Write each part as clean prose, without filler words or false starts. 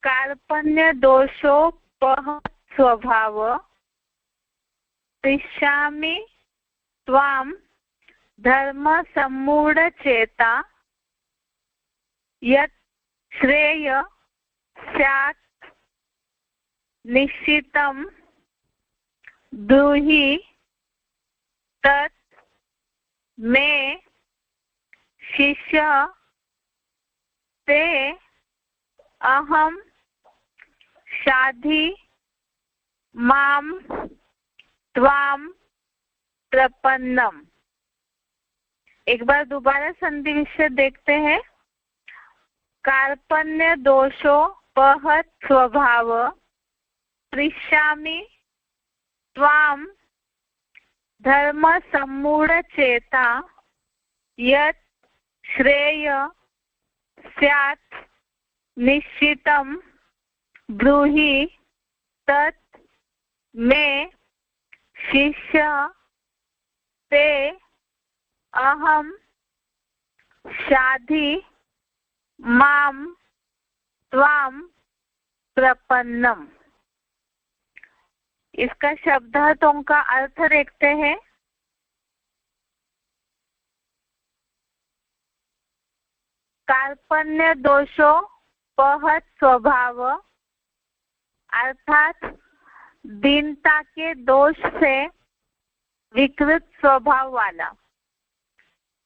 कार्पण्य दोषोपह स्वभाव पृच्छामि त्वां धर्म सम्मूढ़ चेता यत् श्रेय स्यात् निश्चितं ब्रूहि तत् मे शिष्य ते अहम शाधि माम त्वाम प्रपन्नम। एक बार दोबारा संधि विषय देखते हैं। कार्पण्य दोषोपहत स्वभाव पृच्छामि त्वाम धर्म सम्मूढ़ चेता यत् श्रेय स्यात् निश्चितं ब्रूहि तत् मे शिष्य ते अहम शाधि माम त्वाम प्रपन्नम। इसका शब्दार्थों का अर्थ देखते हैं। कार्पण्य दोषों पहत स्वभाव अर्थात दीनता के दोष से विकृत स्वभाव वाला।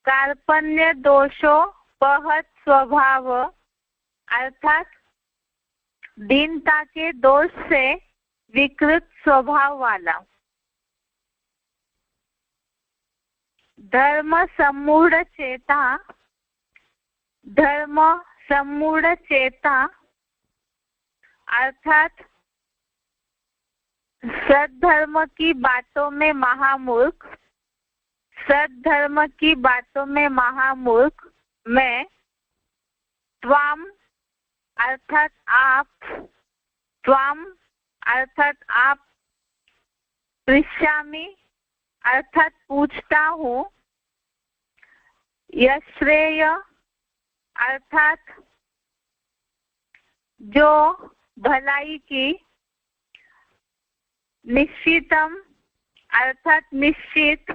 कार्पण्य दोषों पहत स्वभाव अर्थात दीनता के दोष से विकृत स्वभाव वाला। धर्म सम्मूढ़ चेता, धर्म सम्मूढ़ चेता अर्थात सद्धर्म की बातों में महामूर्ख, सद्धर्म की बातों में महामूर्ख मैं, त्वाम अर्थात आप, त्वाम अर्थात आप, पृच्छामि अर्थात पूछता हूँ, यश्रेय अर्थात जो भलाई की, निश्चितम अर्थात निश्चित,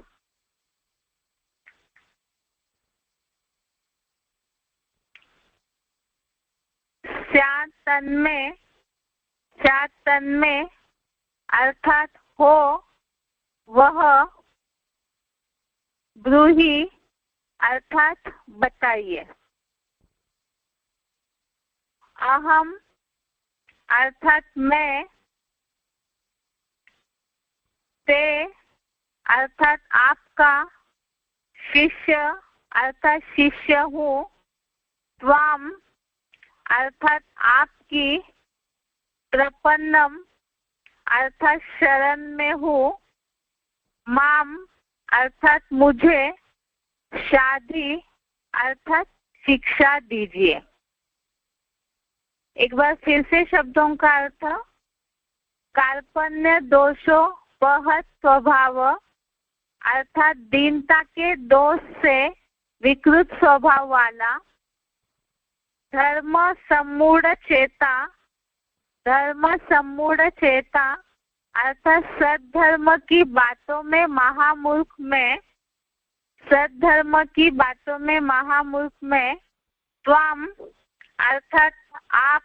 स्यात् तन्मे, स्यात् तन्मे अर्थात हो वह, ब्रूहि अर्थात बताइए, अहम अर्थात मैं, ते अर्थात आपका, शिष्य अर्थात शिष्य हूँ, त्वाम अर्थात आपकी, प्रपन्नम अर्थात शरण में हूँ, माम अर्थात मुझे, शाधि अर्थात शिक्षा दीजिए। एक बार फिर से शब्दों का अर्थ। कार्पण्य दोषों पहत स्वभाव अर्थात दीनता के दोष से विकृत स्वभाव वाला। धर्म सम्मूढ़ चेता, धर्म सम्मूढ़ चेता अर्थात सद्धर्म की बातों में महामूर्ख में, सद्धर्म की बातों में महामूर्ख में, त्वाम अर्थात आप,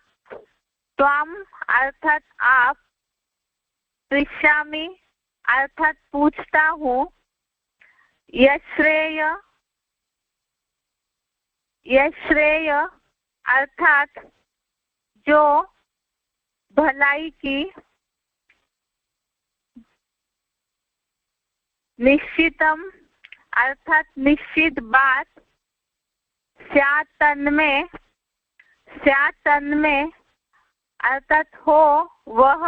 त्वाम अर्थात आप, पृच्छामि अर्थात पूछता हूँ, यश्रेय, यश्रेय अर्थात जो भलाई की, निश्चितम अर्थात निश्चित बात, स्यात् तन्मे, स्यात् तन्मे अर्थात हो वह,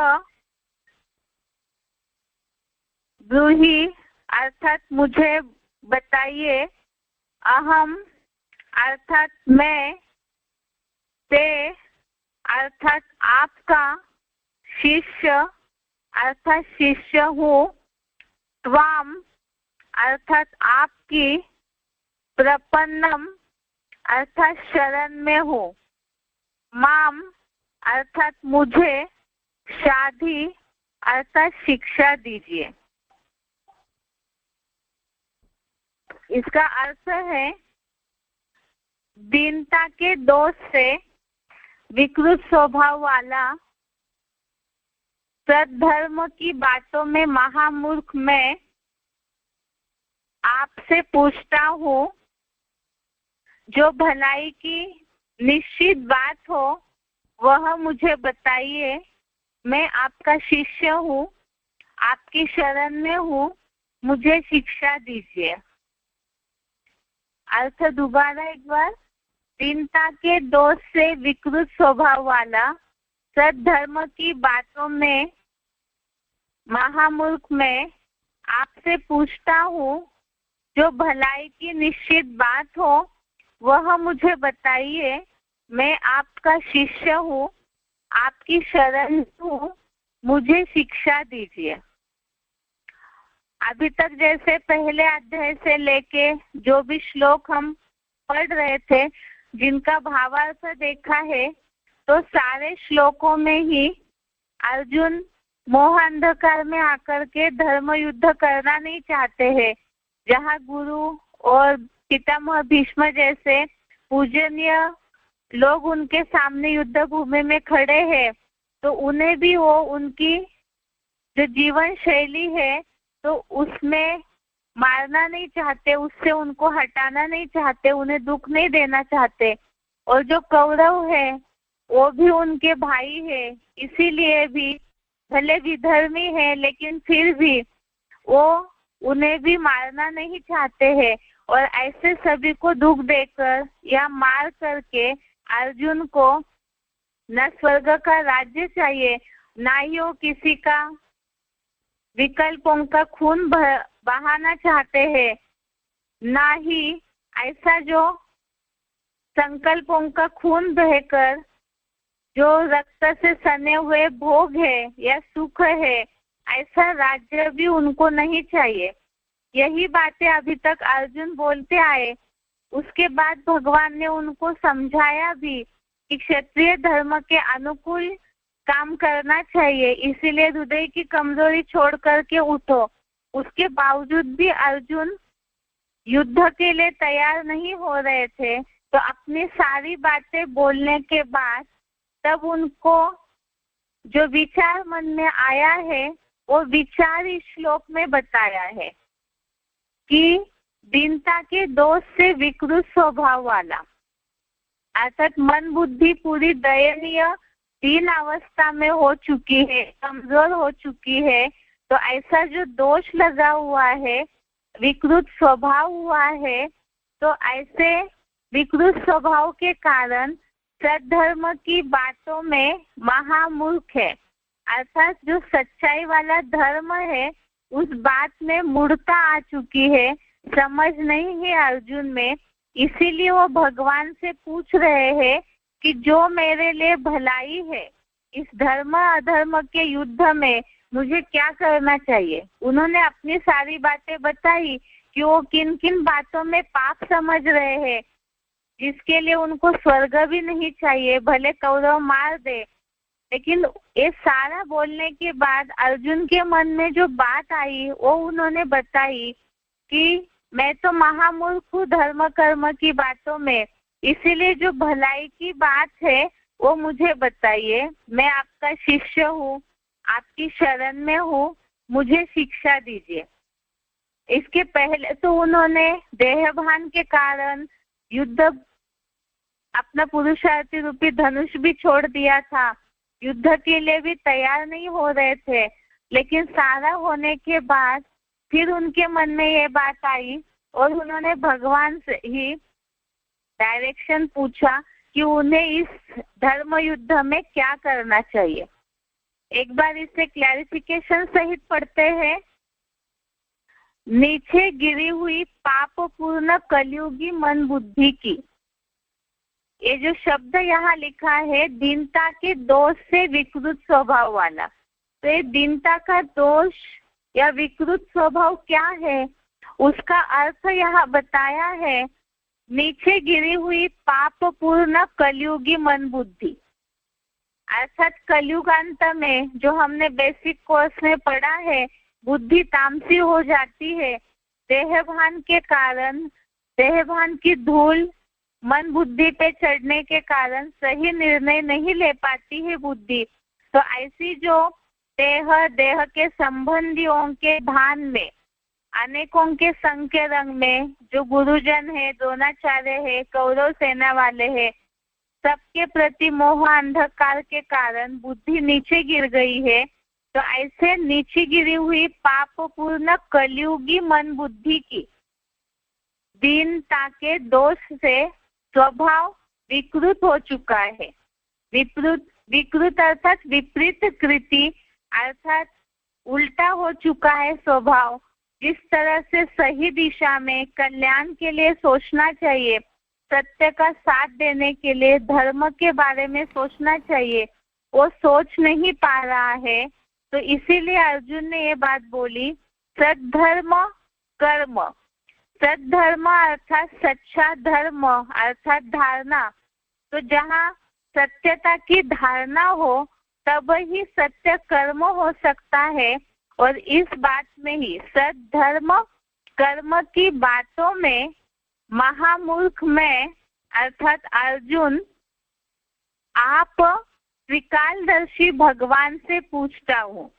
ब्रूहि अर्थात मुझे बताइए, अहम अर्थात मैं, ते अर्थात आपका, शिष्य अर्थात शिष्य हूँ, त्वाम अर्थात आपकी, प्रपन्नम अर्थात शरण में हूँ, माम अर्थात मुझे शादी अर्थात शिक्षा दीजिए। इसका अर्थ है दीनता के दोष से विकृत स्वभाव वाला सद्धर्म की बातों में महामूर्ख मैं आपसे पूछता हूँ, जो भलाई की निश्चित बात हो वह मुझे बताइए। मैं आपका शिष्य हूँ, आपकी शरण में हूँ, मुझे शिक्षा दीजिए। अर्थ दोबारा एक बार। दीनता के दोष से विकृत स्वभाव वाला सद्धर्म की बातों में महामूर्ख मैं आपसे पूछता हूँ, जो भलाई की निश्चित बात हो वह मुझे बताइए। मैं आपका शिष्य हूँ, आपकी शरण हूँ, मुझे शिक्षा दीजिए। अभी तक जैसे पहले अध्याय से लेके जो भी श्लोक हम पढ़ रहे थे, जिनका भावार्थ देखा है, तो सारे श्लोकों में ही अर्जुन मोह अंधकार में आकर के धर्म युद्ध करना नहीं चाहते हैं। जहाँ गुरु और पितामह भीष्म जैसे पूजनीय लोग उनके सामने युद्ध भूमि में खड़े हैं, तो उन्हें भी वो उनकी जो जीवन शैली है तो उसमें मारना नहीं चाहते, उससे उनको हटाना नहीं चाहते, उन्हें दुख नहीं देना चाहते। और जो कौरव है वो भी उनके भाई है, इसीलिए भी भले विधर्मी है लेकिन फिर भी वो उन्हें भी मारना नहीं चाहते हैं। और ऐसे सभी को दुख देकर या मार करके अर्जुन को न स्वर्ग का राज्य चाहिए, ना ही वो किसी का विकल्पों का खून बहाना चाहते हैं, ना ही ऐसा जो संकल्पों का खून बहकर जो रक्त से सने हुए भोग है या सुख है, ऐसा राज्य भी उनको नहीं चाहिए। यही बातें अभी तक अर्जुन बोलते आए। उसके बाद भगवान ने उनको समझाया भी कि क्षत्रिय धर्म के अनुकूल काम करना चाहिए, इसीलिए हृदय की कमजोरी छोड़ करके उठो। उसके बावजूद भी अर्जुन युद्ध के लिए तैयार नहीं हो रहे थे, तो अपनी सारी बातें बोलने के बाद तब उनको जो विचार मन में आया है वो विचार इस श्लोक में बताया है कि दीनता के दोष से विकृत स्वभाव वाला, अर्थात मन बुद्धि पूरी दयनीय दीन अवस्था में हो चुकी है, कमजोर हो चुकी है, तो ऐसा जो दोष लगा हुआ है, विकृत स्वभाव हुआ है, तो ऐसे विकृत स्वभाव के कारण सद्धर्म की बातों में महामूर्ख है, अर्थात जो सच्चाई वाला धर्म है उस बात में मूढ़ता आ चुकी है, समझ नहीं है अर्जुन में। इसीलिए वो भगवान से पूछ रहे हैं कि जो मेरे लिए भलाई है, इस धर्म अधर्म के युद्ध में मुझे क्या करना चाहिए। उन्होंने अपनी सारी बातें बताई कि वो किन किन बातों में पाप समझ रहे हैं, जिसके लिए उनको स्वर्ग भी नहीं चाहिए, भले कौरव मार दे। लेकिन ये सारा बोलने के बाद अर्जुन के मन में जो बात आई वो उन्होंने बताई कि मैं तो महामूर्ख हूँ धर्म कर्म की बातों में, इसीलिए जो भलाई की बात है वो मुझे बताइए। मैं आपका शिष्य हूँ, आपकी शरण में हूँ, मुझे शिक्षा दीजिए। इसके पहले तो उन्होंने देहभान के कारण युद्ध, अपना पुरुषार्थी रूपी धनुष भी छोड़ दिया था, युद्ध के लिए भी तैयार नहीं हो रहे थे। लेकिन सारा होने के बाद फिर उनके मन में ये बात आई और उन्होंने भगवान से ही डायरेक्शन पूछा कि उन्हें इस धर्म युद्ध में क्या करना चाहिए। एक बार इसे क्लैरिफिकेशन सहित पढ़ते हैं। नीचे गिरी हुई पापपूर्ण कलयुगी मन बुद्धि की, ये जो शब्द यहाँ लिखा है दीनता के दोष से विकृत स्वभाव वाला, तो ये दीनता का दोष या विकृत स्वभाव क्या है उसका अर्थ यहाँ बताया है। नीचे गिरी हुई पापपूर्ण कलयुगी मन बुद्धि, अर्थात कलयुगांत में जो हमने बेसिक कोर्स में पढ़ा है, बुद्धि तामसी हो जाती है। देहभान के कारण, देहभान की धूल मन बुद्धि पे चढ़ने के कारण सही निर्णय नहीं ले पाती है बुद्धि। तो ऐसी जो देह के संबंधियों के भान में, अनेकों के संग के रंग में जो गुरुजन है, द्रोणाचार्य है, कौरव सेना वाले है, सबके प्रति मोह अंधकार के कारण बुद्धि नीचे गिर गई है। तो ऐसे नीचे गिरी हुई पापपूर्ण कलयुगी मन बुद्धि की दीनता के दोष से स्वभाव विकृत हो चुका है। विकृत अर्थात विपरीत कृति, अर्थात उल्टा हो चुका है स्वभाव। जिस तरह से सही दिशा में कल्याण के लिए सोचना चाहिए, सत्य का साथ देने के लिए धर्म के बारे में सोचना चाहिए, वो सोच नहीं पा रहा है। तो इसीलिए अर्जुन ने ये बात बोली, सद्धर्म कर्म। सद्धर्म अर्थात सच्चा धर्म अर्थात धारणा। तो जहाँ सत्यता की धारणा हो तब ही सत्य कर्म हो सकता है। और इस बात में ही सद्धर्म कर्म की बातों में महामूर्ख मैं अर्थात अर्जुन आप त्रिकालदर्शी भगवान से पूछता हूँ।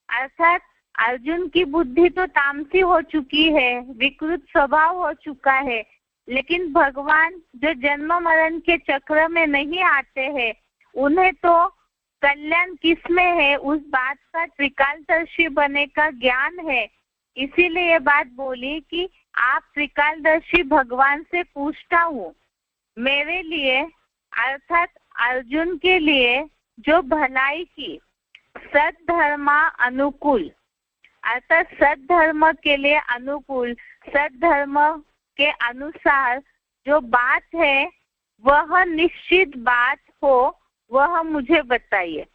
अर्थात अर्जुन की बुद्धि तो तामसी हो चुकी है, विकृत स्वभाव हो चुका है, लेकिन भगवान जो जन्म मरण के चक्र में नहीं आते हैं, उन्हें तो कल्याण किसमें है उस बात का त्रिकालदर्शी बने का ज्ञान है। इसीलिए ये बात बोली कि आप त्रिकालदर्शी भगवान से पूछता हूँ, मेरे लिए अर्थात अर्जुन के लिए जो भलाई की सद्धर्मा अनुकूल, अर्थात सद्धर्म के लिए अनुकूल, सद्धर्म के अनुसार जो बात है वह निश्चित बात हो, वह मुझे बताइए।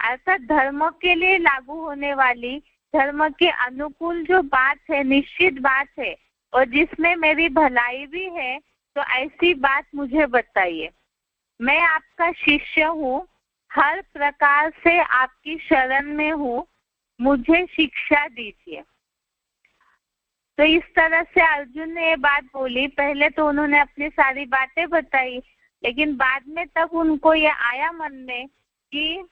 अर्थात धर्म के लिए लागू होने वाली, धर्म के अनुकूल जो बात है, निश्चित बात है और जिसमें मेरी भलाई भी है, तो ऐसी बात मुझे बताइए। मैं आपका शिष्य हूँ, हर प्रकार से आपकी शरण में हूँ, मुझे शिक्षा दीजिए। तो इस तरह से अर्जुन ने ये बात बोली। पहले तो उन्होंने अपनी सारी बातें बताई, लेकिन बाद में तब उनको ये आया मन में कि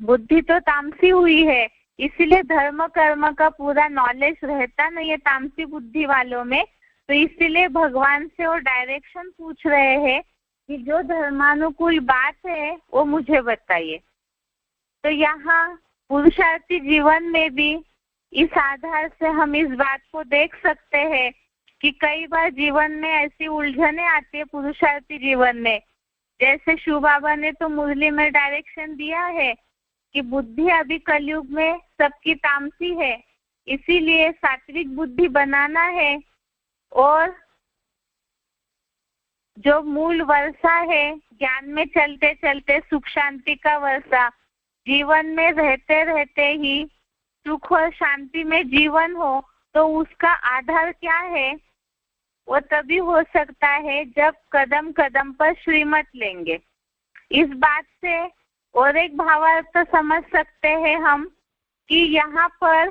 बुद्धि तो तामसी हुई है, इसीलिए धर्म कर्म का पूरा नॉलेज रहता नहीं है तामसी बुद्धि वालों में। तो इसीलिए भगवान से वो डायरेक्शन पूछ रहे हैं कि जो धर्मानुकूल बात है वो मुझे बताइए। तो यहाँ पुरुषार्थी जीवन में भी इस आधार से हम इस बात को देख सकते हैं कि कई बार जीवन में ऐसी उलझने आती है पुरुषार्थी जीवन में। जैसे शिव बाबा ने तो मुरली में डायरेक्शन दिया है कि बुद्धि अभी कलयुग में सबकी तामसी है, इसीलिए सात्विक बुद्धि बनाना है। और जो मूल वर्षा है ज्ञान में चलते चलते सुख शांति का वर्षा, जीवन में रहते रहते ही सुख और शांति में जीवन हो, तो उसका आधार क्या है? वो तभी हो सकता है जब कदम कदम पर श्रीमत लेंगे। इस बात से और एक भावार्थ समझ सकते हैं हम कि यहाँ पर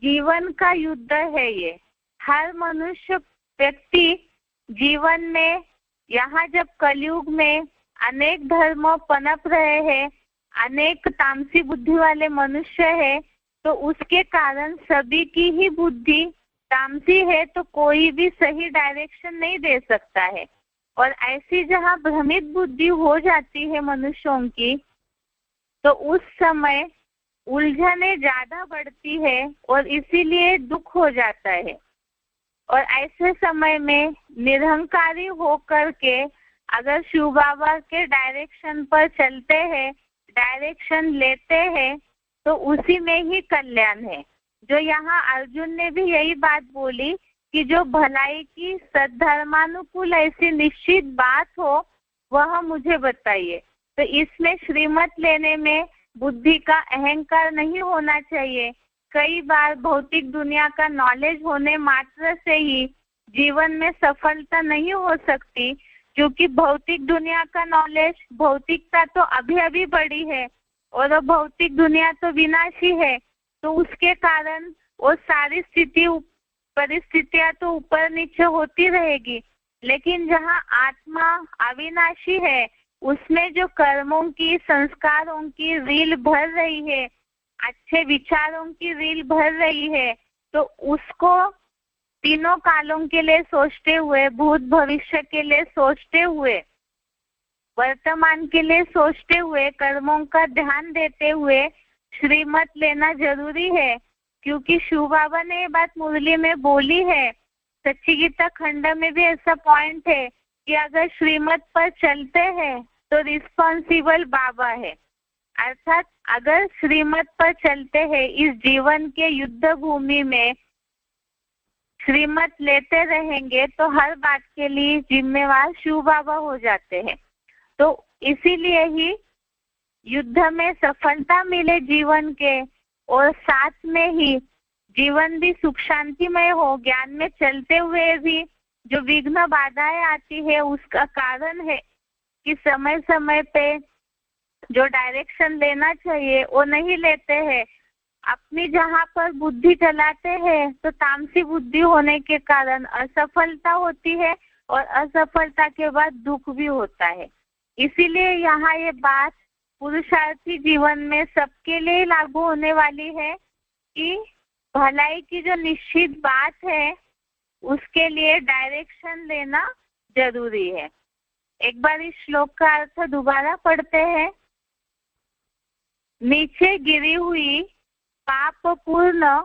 जीवन का युद्ध है। ये हर मनुष्य व्यक्ति जीवन में, यहाँ जब कलयुग में अनेक धर्म पनप रहे हैं, अनेक तामसी बुद्धि वाले मनुष्य है, तो उसके कारण सभी की ही बुद्धि तामसी है, तो कोई भी सही डायरेक्शन नहीं दे सकता है। और ऐसी जहाँ भ्रमित बुद्धि हो जाती है मनुष्यों की, तो उस समय उलझने ज्यादा बढ़ती है और इसीलिए दुख हो जाता है। और ऐसे समय में निरहंकारी होकर के अगर शिव बाबा के डायरेक्शन पर चलते हैं, डायरेक्शन लेते हैं, तो उसी में ही कल्याण है। जो यहाँ अर्जुन ने भी यही बात बोली कि जो भलाई की सद्धर्मानुकूल ऐसी निश्चित बात हो वह मुझे बताइए। तो इसमें श्रीमत लेने में बुद्धि का अहंकार नहीं होना चाहिए। कई बार भौतिक दुनिया का नॉलेज होने मात्र से ही जीवन में सफलता नहीं हो सकती। क्योंकि भौतिक दुनिया का नॉलेज, भौतिकता तो अभी अभी बढ़ी है और भौतिक दुनिया तो विनाशी है, तो उसके कारण वो सारी परिस्थितियां तो ऊपर नीचे होती रहेगी। लेकिन जहाँ आत्मा अविनाशी है, उसमें जो कर्मों की, संस्कारों की रील भर रही है, अच्छे विचारों की रील भर रही है, तो उसको तीनों कालों के लिए सोचते हुए, भूत भविष्य के लिए सोचते हुए, वर्तमान के लिए सोचते हुए, कर्मों का ध्यान देते हुए श्रीमत लेना जरूरी है। क्योंकि शिव बाबा ने ये बात मुरली में बोली है, सच्ची गीता खंड में भी ऐसा पॉइंट है कि अगर श्रीमत पर चलते हैं तो रिस्पॉन्सिबल बाबा है। अर्थात अगर श्रीमत पर चलते हैं, इस जीवन के युद्ध भूमि में श्रीमत लेते रहेंगे, तो हर बात के लिए जिम्मेवार शिव बाबा हो जाते हैं। तो इसीलिए ही युद्ध में सफलता मिले जीवन के, और साथ में ही जीवन भी सुख शांतिमय हो, ज्ञान में चलते हुए भी जो विघ्न बाधाएं आती है, उसका कारण है कि समय समय पे जो डायरेक्शन लेना चाहिए वो नहीं लेते हैं। अपनी जहाँ पर बुद्धि चलाते हैं तो तामसी बुद्धि होने के कारण असफलता होती है, और असफलता के बाद दुख भी होता है। इसीलिए यहाँ ये बात पुरुषार्थी जीवन में सबके लिए लागू होने वाली है कि भलाई की जो निश्चित बात है उसके लिए डायरेक्शन लेना जरूरी है। एक बार इस श्लोक का अर्थ दोबारा पढ़ते हैं। नीचे गिरी हुई पाप पूर्ण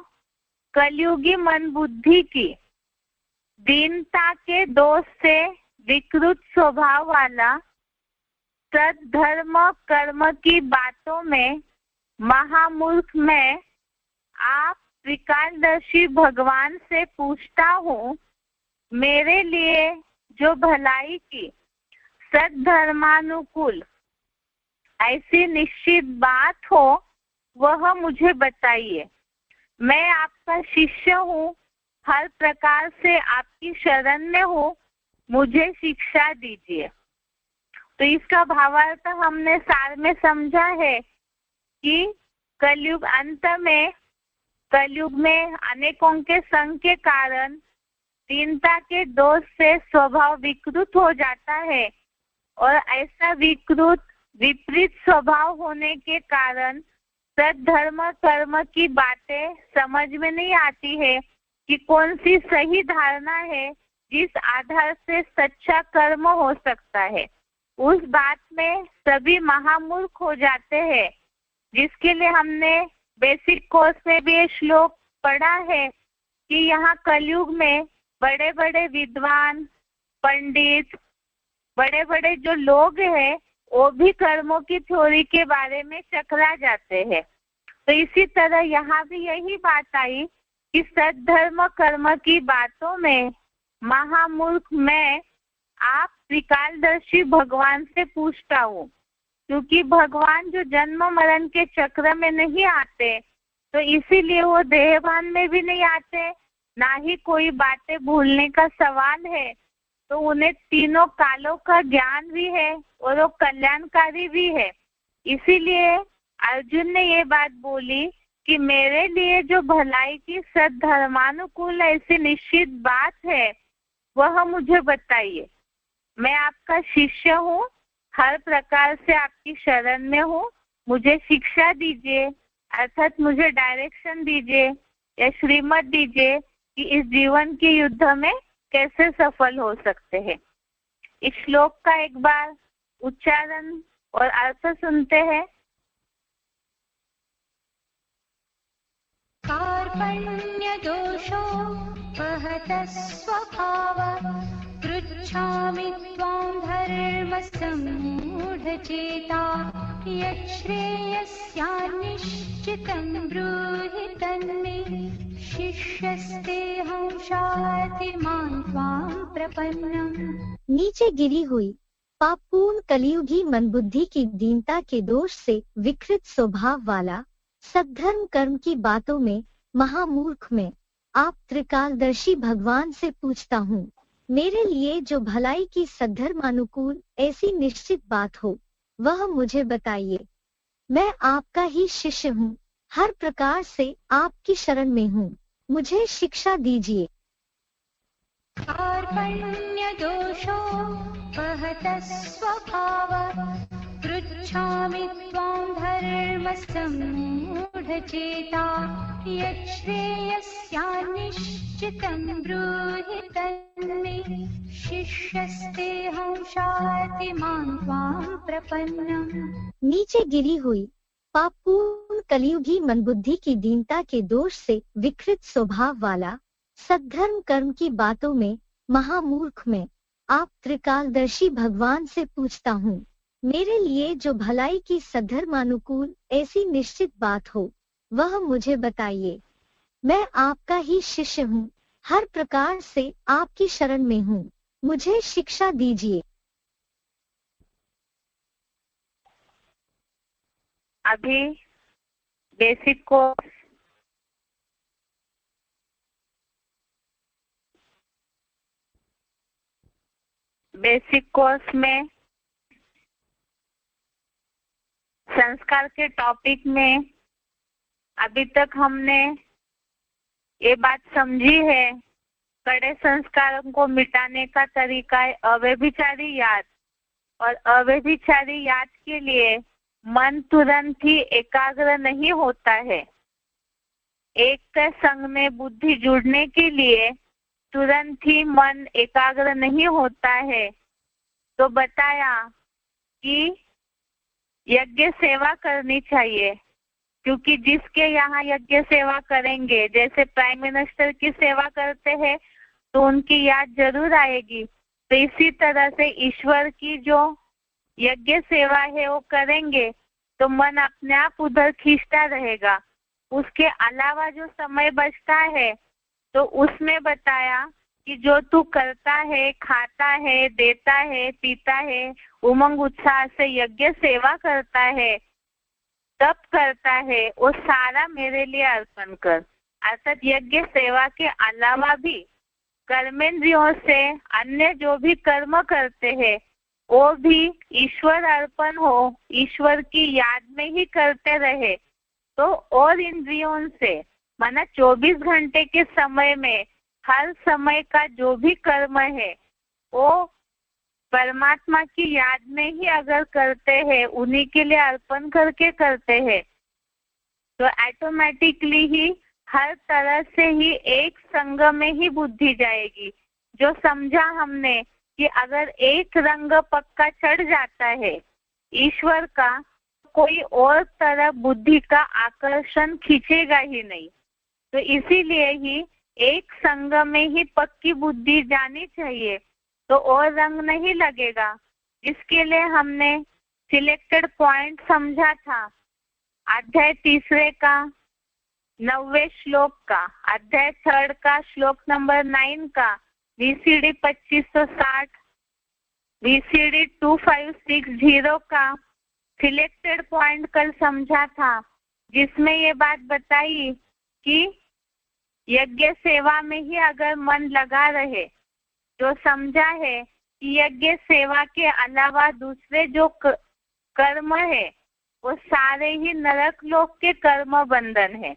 कलयुगी मन बुद्धि की, दीनता के दोष से विकृत स्वभाव वाला, सद्धर्म कर्म की बातों में महामूर्ख मैं आप त्रिकालदर्शी भगवान से पूछता हूँ, मेरे लिए जो भलाई की सद्धर्मानुकूल ऐसी निश्चित बात हो वह मुझे बताइए। मैं आपका शिष्य हूँ, हर प्रकार से आपकी शरण में हूँ, मुझे शिक्षा दीजिए। तो इसका भावार्थ हमने सार में समझा है कि कलयुग अंत में, कलयुग में अनेकों के संग के कारण दीनता के दोष से स्वभाव विकृत हो जाता है, और ऐसा विकृत विपरीत स्वभाव होने के कारण सद्धर्म कर्म की बातें समझ में नहीं आती है कि कौन सी सही धारणा है जिस आधार से सच्चा कर्म हो सकता है। उस बात में सभी महामूर्ख हो जाते हैं, जिसके लिए हमने बेसिक कोर्स में भी ये श्लोक पढ़ा है कि यहाँ कलयुग में बड़े बड़े विद्वान, पंडित, बड़े बड़े जो लोग हैं वो भी कर्मों की थ्योरी के बारे में चकरा जाते हैं। तो इसी तरह यहाँ भी यही बात आई कि सद्धर्म कर्म की बातों में महामूर्ख मैं आप त्रिकालदर्शी भगवान से पूछता हूँ। क्योंकि भगवान जो जन्म मरण के चक्र में नहीं आते, तो इसीलिए वो देहभान में भी नहीं आते, ना ही कोई बातें भूलने का सवाल है। तो उन्हें तीनों कालों का ज्ञान भी है और वो कल्याणकारी भी है। इसीलिए अर्जुन ने ये बात बोली कि मेरे लिए जो भलाई की सद्धर्मानुकूल ऐसी निश्चित बात है वह मुझे बताइए। मैं आपका शिष्य हूँ, हर प्रकार से आपकी शरण में हूँ, मुझे शिक्षा दीजिए, अर्थात मुझे डायरेक्शन दीजिए या श्रीमत दीजिए कि इस जीवन के युद्ध में कैसे सफल हो सकते हैं। इस श्लोक का एक बार उच्चारण और अर्थ सुनते हैं। कार्पण्य दोषो वहत स्वभाव, पृच्छामि त्वां धर्म सम्मूढचेता, यच्छ्रेयस्यान्निश्चितं ब्रूहि तन्मे, शिष्यस्तेऽहं शातिर्मां त्वां प्रपन्नम्। नीचे गिरी हुई पापपूर्ण कलियुगी मनबुद्धि की दीनता के दोष से विकृत स्वभाव वाला, सद्धर्म कर्म की बातों में महामूर्ख में आप त्रिकालदर्शी भगवान से पूछता हूँ, मेरे लिए जो भलाई की सद्धर्मानुकूल ऐसी निश्चित बात हो वह मुझे बताइए। मैं आपका ही शिष्य हूँ, हर प्रकार से आपकी शरण में हूँ, मुझे शिक्षा दीजिए। कार्पण्य दोषो वहतः स्वभावः पृच्छामि त्वां धर्मसम्मूढचेता यच्छ्रेयस्यान्निश्चितं ब्रूहि तन्मे शिष्यस्तेऽहं शातिमां त्वां प्रपन्नम्। नीचे गिरी हुई पापपूर्ण कलियुगी मनबुद्धि की दीनता के दोष से विकृत स्वभाव वाला सद्धर्म कर्म की बातों में महामूर्ख मैं आप त्रिकालदर्शी भगवान से पूछता हूँ, मेरे लिए जो भलाई की सद्धर्मानुकूल ऐसी निश्चित बात हो वह मुझे बताइए। मैं आपका ही शिष्य हूँ, हर प्रकार से आपकी शरण में हूँ, मुझे शिक्षा दीजिए। अभी बेसिक कोर्स में संस्कार के टॉपिक में अभी तक हमने ये बात समझी है, कड़े संस्कारों को मिटाने का तरीका है अव्यभिचारी याद, और अव्यभिचारी याद के लिए मन तुरंत ही एकाग्र नहीं होता है। एक संग में बुद्धि जुड़ने के लिए तुरंत ही मन एकाग्र नहीं होता है। तो बताया कि यज्ञ सेवा करनी चाहिए, क्योंकि जिसके यहाँ यज्ञ सेवा करेंगे, जैसे प्राइम मिनिस्टर की सेवा करते हैं तो उनकी याद जरूर आएगी, तो इसी तरह से ईश्वर की जो यज्ञ सेवा है वो करेंगे तो मन अपने आप उधर खींचता रहेगा। उसके अलावा जो समय बचता है तो उसमें बताया कि जो तू करता है, खाता है, देता है, पीता है, उमंग उत्साह से यज्ञ सेवा करता है, तप करता है, वो सारा मेरे लिए अर्पण कर। अर्थात यज्ञ सेवा के अलावा भी कर्मेंद्रियों से अन्य जो भी कर्म करते हैं वो भी ईश्वर अर्पण हो, ईश्वर की याद में ही करते रहे। तो और इंद्रियों से माना 24 घंटे के समय में हर समय का जो भी कर्म है वो परमात्मा की याद में ही अगर करते हैं, उन्हीं के लिए अर्पण करके करते हैं, तो ऑटोमेटिकली ही हर तरह से ही एक संग में ही बुद्धि जाएगी। जो समझा हमने कि अगर एक रंग पक्का चढ़ जाता है ईश्वर का, कोई और तरह बुद्धि का आकर्षण खींचेगा ही नहीं। तो इसीलिए ही एक संग में ही पक्की बुद्धि जानी चाहिए, तो और रंग नहीं लगेगा। इसके लिए हमने सिलेक्टेड पॉइंट समझा था, अध्याय 3 का 9वें श्लोक का, अध्याय 3 का श्लोक नंबर 9 का, VCD 2560, VCD 2560 का सिलेक्टेड पॉइंट कल समझा था, जिसमें ये बात बताई कि यज्ञ सेवा में ही अगर मन लगा रहे, जो समझा है कि यज्ञ सेवा के अलावा दूसरे जो कर्म है वो सारे ही नरक लोक के कर्म बंधन है।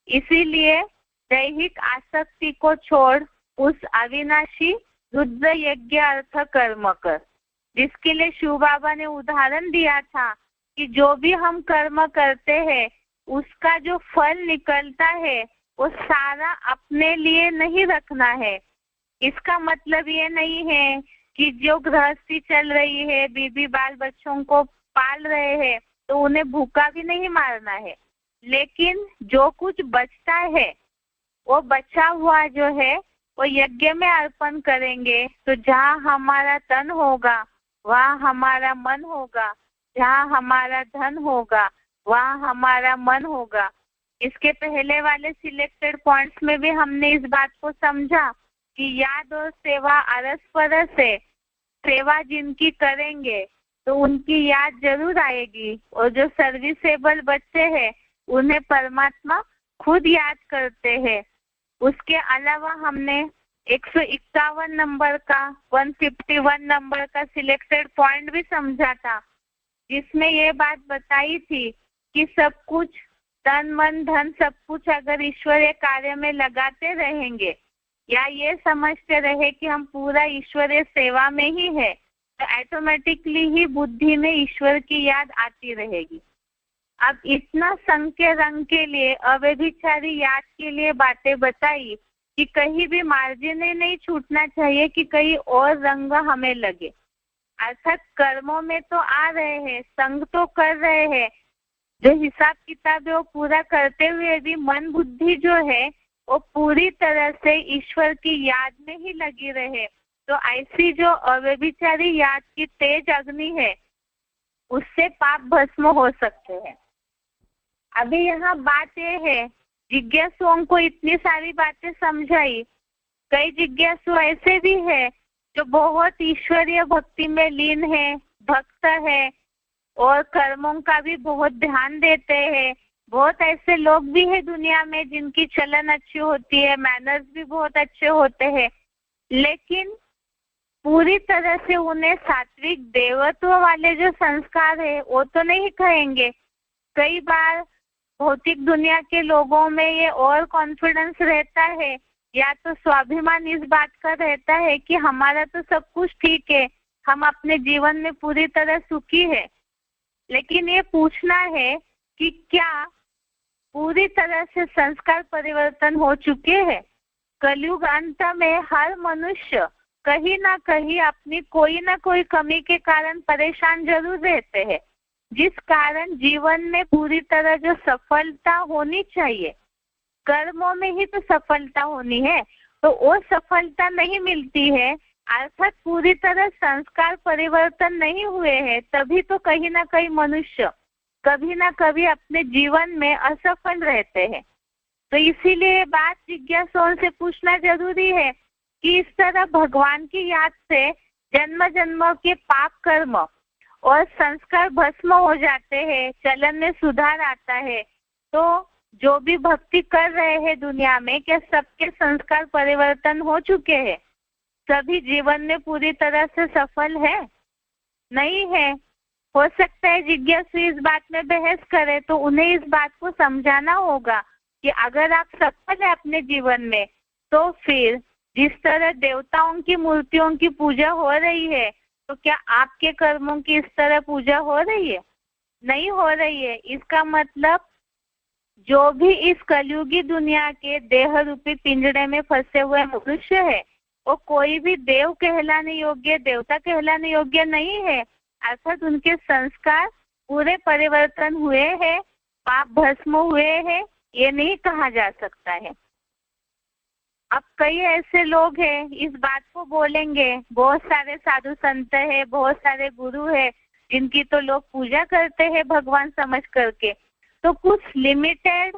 इसीलिए दैहिक आसक्ति को छोड़ उस अविनाशी रुद्र यज्ञ अर्थ कर्म कर, जिसके लिए शिव बाबा ने उदाहरण दिया था कि जो भी हम कर्म करते हैं उसका जो फल निकलता है वो सारा अपने लिए नहीं रखना है। इसका मतलब ये नहीं है कि जो गृहस्थी चल रही है, बीबी बाल बच्चों को पाल रहे हैं, तो उन्हें भूखा भी नहीं मारना है, लेकिन जो कुछ बचता है वो बचा हुआ जो है वो यज्ञ में अर्पण करेंगे। तो जहाँ हमारा तन होगा वहाँ हमारा मन होगा, जहाँ हमारा धन होगा वहाँ हमारा मन होगा। इसके पहले वाले सिलेक्टेड पॉइंट्स में भी हमने इस बात को समझा कि याद और सेवा अरस परस है। सेवा जिनकी करेंगे तो उनकी याद जरूर आएगी, और जो सर्विसेबल बच्चे हैं उन्हें परमात्मा खुद याद करते हैं। उसके अलावा हमने 151 नंबर का 151 नंबर का सिलेक्टेड पॉइंट भी समझा था, जिसमें ये बात बताई थी कि सब कुछ तन मन धन सब कुछ अगर ईश्वरीय कार्य में लगाते रहेंगे या ये समझते रहे कि हम पूरा ईश्वरीय सेवा में ही है, तो ऑटोमेटिकली ही बुद्धि में ईश्वर की याद आती रहेगी। अब इतना संग के रंग के लिए, अव्यभिचारी याद के लिए बातें बताई कि कहीं भी मार्जिन नहीं छूटना चाहिए कि कहीं और रंग हमें लगे। अर्थात कर्मों में तो आ रहे हैं, संग तो कर रहे हैं, जो हिसाब किताब है वो पूरा करते हुए भी मन बुद्धि जो है वो पूरी तरह से ईश्वर की याद में ही लगी रहे, तो ऐसी जो अव्यभिचारी याद की तेज अग्नि है उससे पाप भस्म हो सकते हैं। अभी यहाँ बात ये है, जिज्ञासुओं को इतनी सारी बातें समझाई, कई जिज्ञासु ऐसे भी है जो बहुत ईश्वरीय भक्ति में लीन है, भक्त है और कर्मों का भी बहुत ध्यान देते हैं। बहुत ऐसे लोग भी है दुनिया में जिनकी चलन अच्छी होती है, मैनर्स भी बहुत अच्छे होते हैं, लेकिन पूरी तरह से उन्हें सात्विक देवत्व वाले जो संस्कार है वो तो नहीं कहेंगे। कई बार भौतिक दुनिया के लोगों में ये और कॉन्फिडेंस रहता है या तो स्वाभिमान इस बात का रहता है कि हमारा तो सब कुछ ठीक है, हम अपने जीवन में पूरी तरह सुखी है, लेकिन ये पूछना है कि क्या पूरी तरह से संस्कार परिवर्तन हो चुके हैं। कलयुग अंत में हर मनुष्य कहीं ना कहीं अपनी कोई ना कोई कमी के कारण परेशान जरूर रहते हैं, जिस कारण जीवन में पूरी तरह जो सफलता होनी चाहिए, कर्मों में ही तो सफलता होनी है, तो वो सफलता नहीं मिलती है। अर्थात पूरी तरह संस्कार परिवर्तन नहीं हुए हैं, तभी तो कहीं ना कहीं मनुष्य कभी ना कभी अपने जीवन में असफल रहते हैं। तो इसीलिए बात जिज्ञासुओं से पूछना जरूरी है कि इस तरह भगवान की याद से जन्म जन्मों के पाप कर्म और संस्कार भस्म हो जाते हैं, चलन में सुधार आता है, तो जो भी भक्ति कर रहे हैं दुनिया में, क्या सबके संस्कार परिवर्तन हो चुके हैं? सभी जीवन में पूरी तरह से सफल है? नहीं है। हो सकता है जिज्ञासु इस बात में बहस करे, तो उन्हें इस बात को समझाना होगा कि अगर आप सफल है अपने जीवन में, तो फिर जिस तरह देवताओं की मूर्तियों की पूजा हो रही है, तो क्या आपके कर्मों की इस तरह पूजा हो रही है? नहीं हो रही है। इसका मतलब जो भी इस कलयुगी दुनिया के देह रूपी पिंजड़े में फंसे हुए मनुष्य है, वो कोई भी देव कहलाने योग्य, देवता कहलाने योग्य नहीं है। अर्थात उनके संस्कार पूरे परिवर्तन हुए हैं, पाप भस्म हुए हैं, ये नहीं कहा जा सकता है। अब कई ऐसे लोग हैं इस बात को बोलेंगे, बहुत सारे साधु संत है, बहुत सारे गुरु है जिनकी तो लोग पूजा करते हैं भगवान समझ करके, तो कुछ लिमिटेड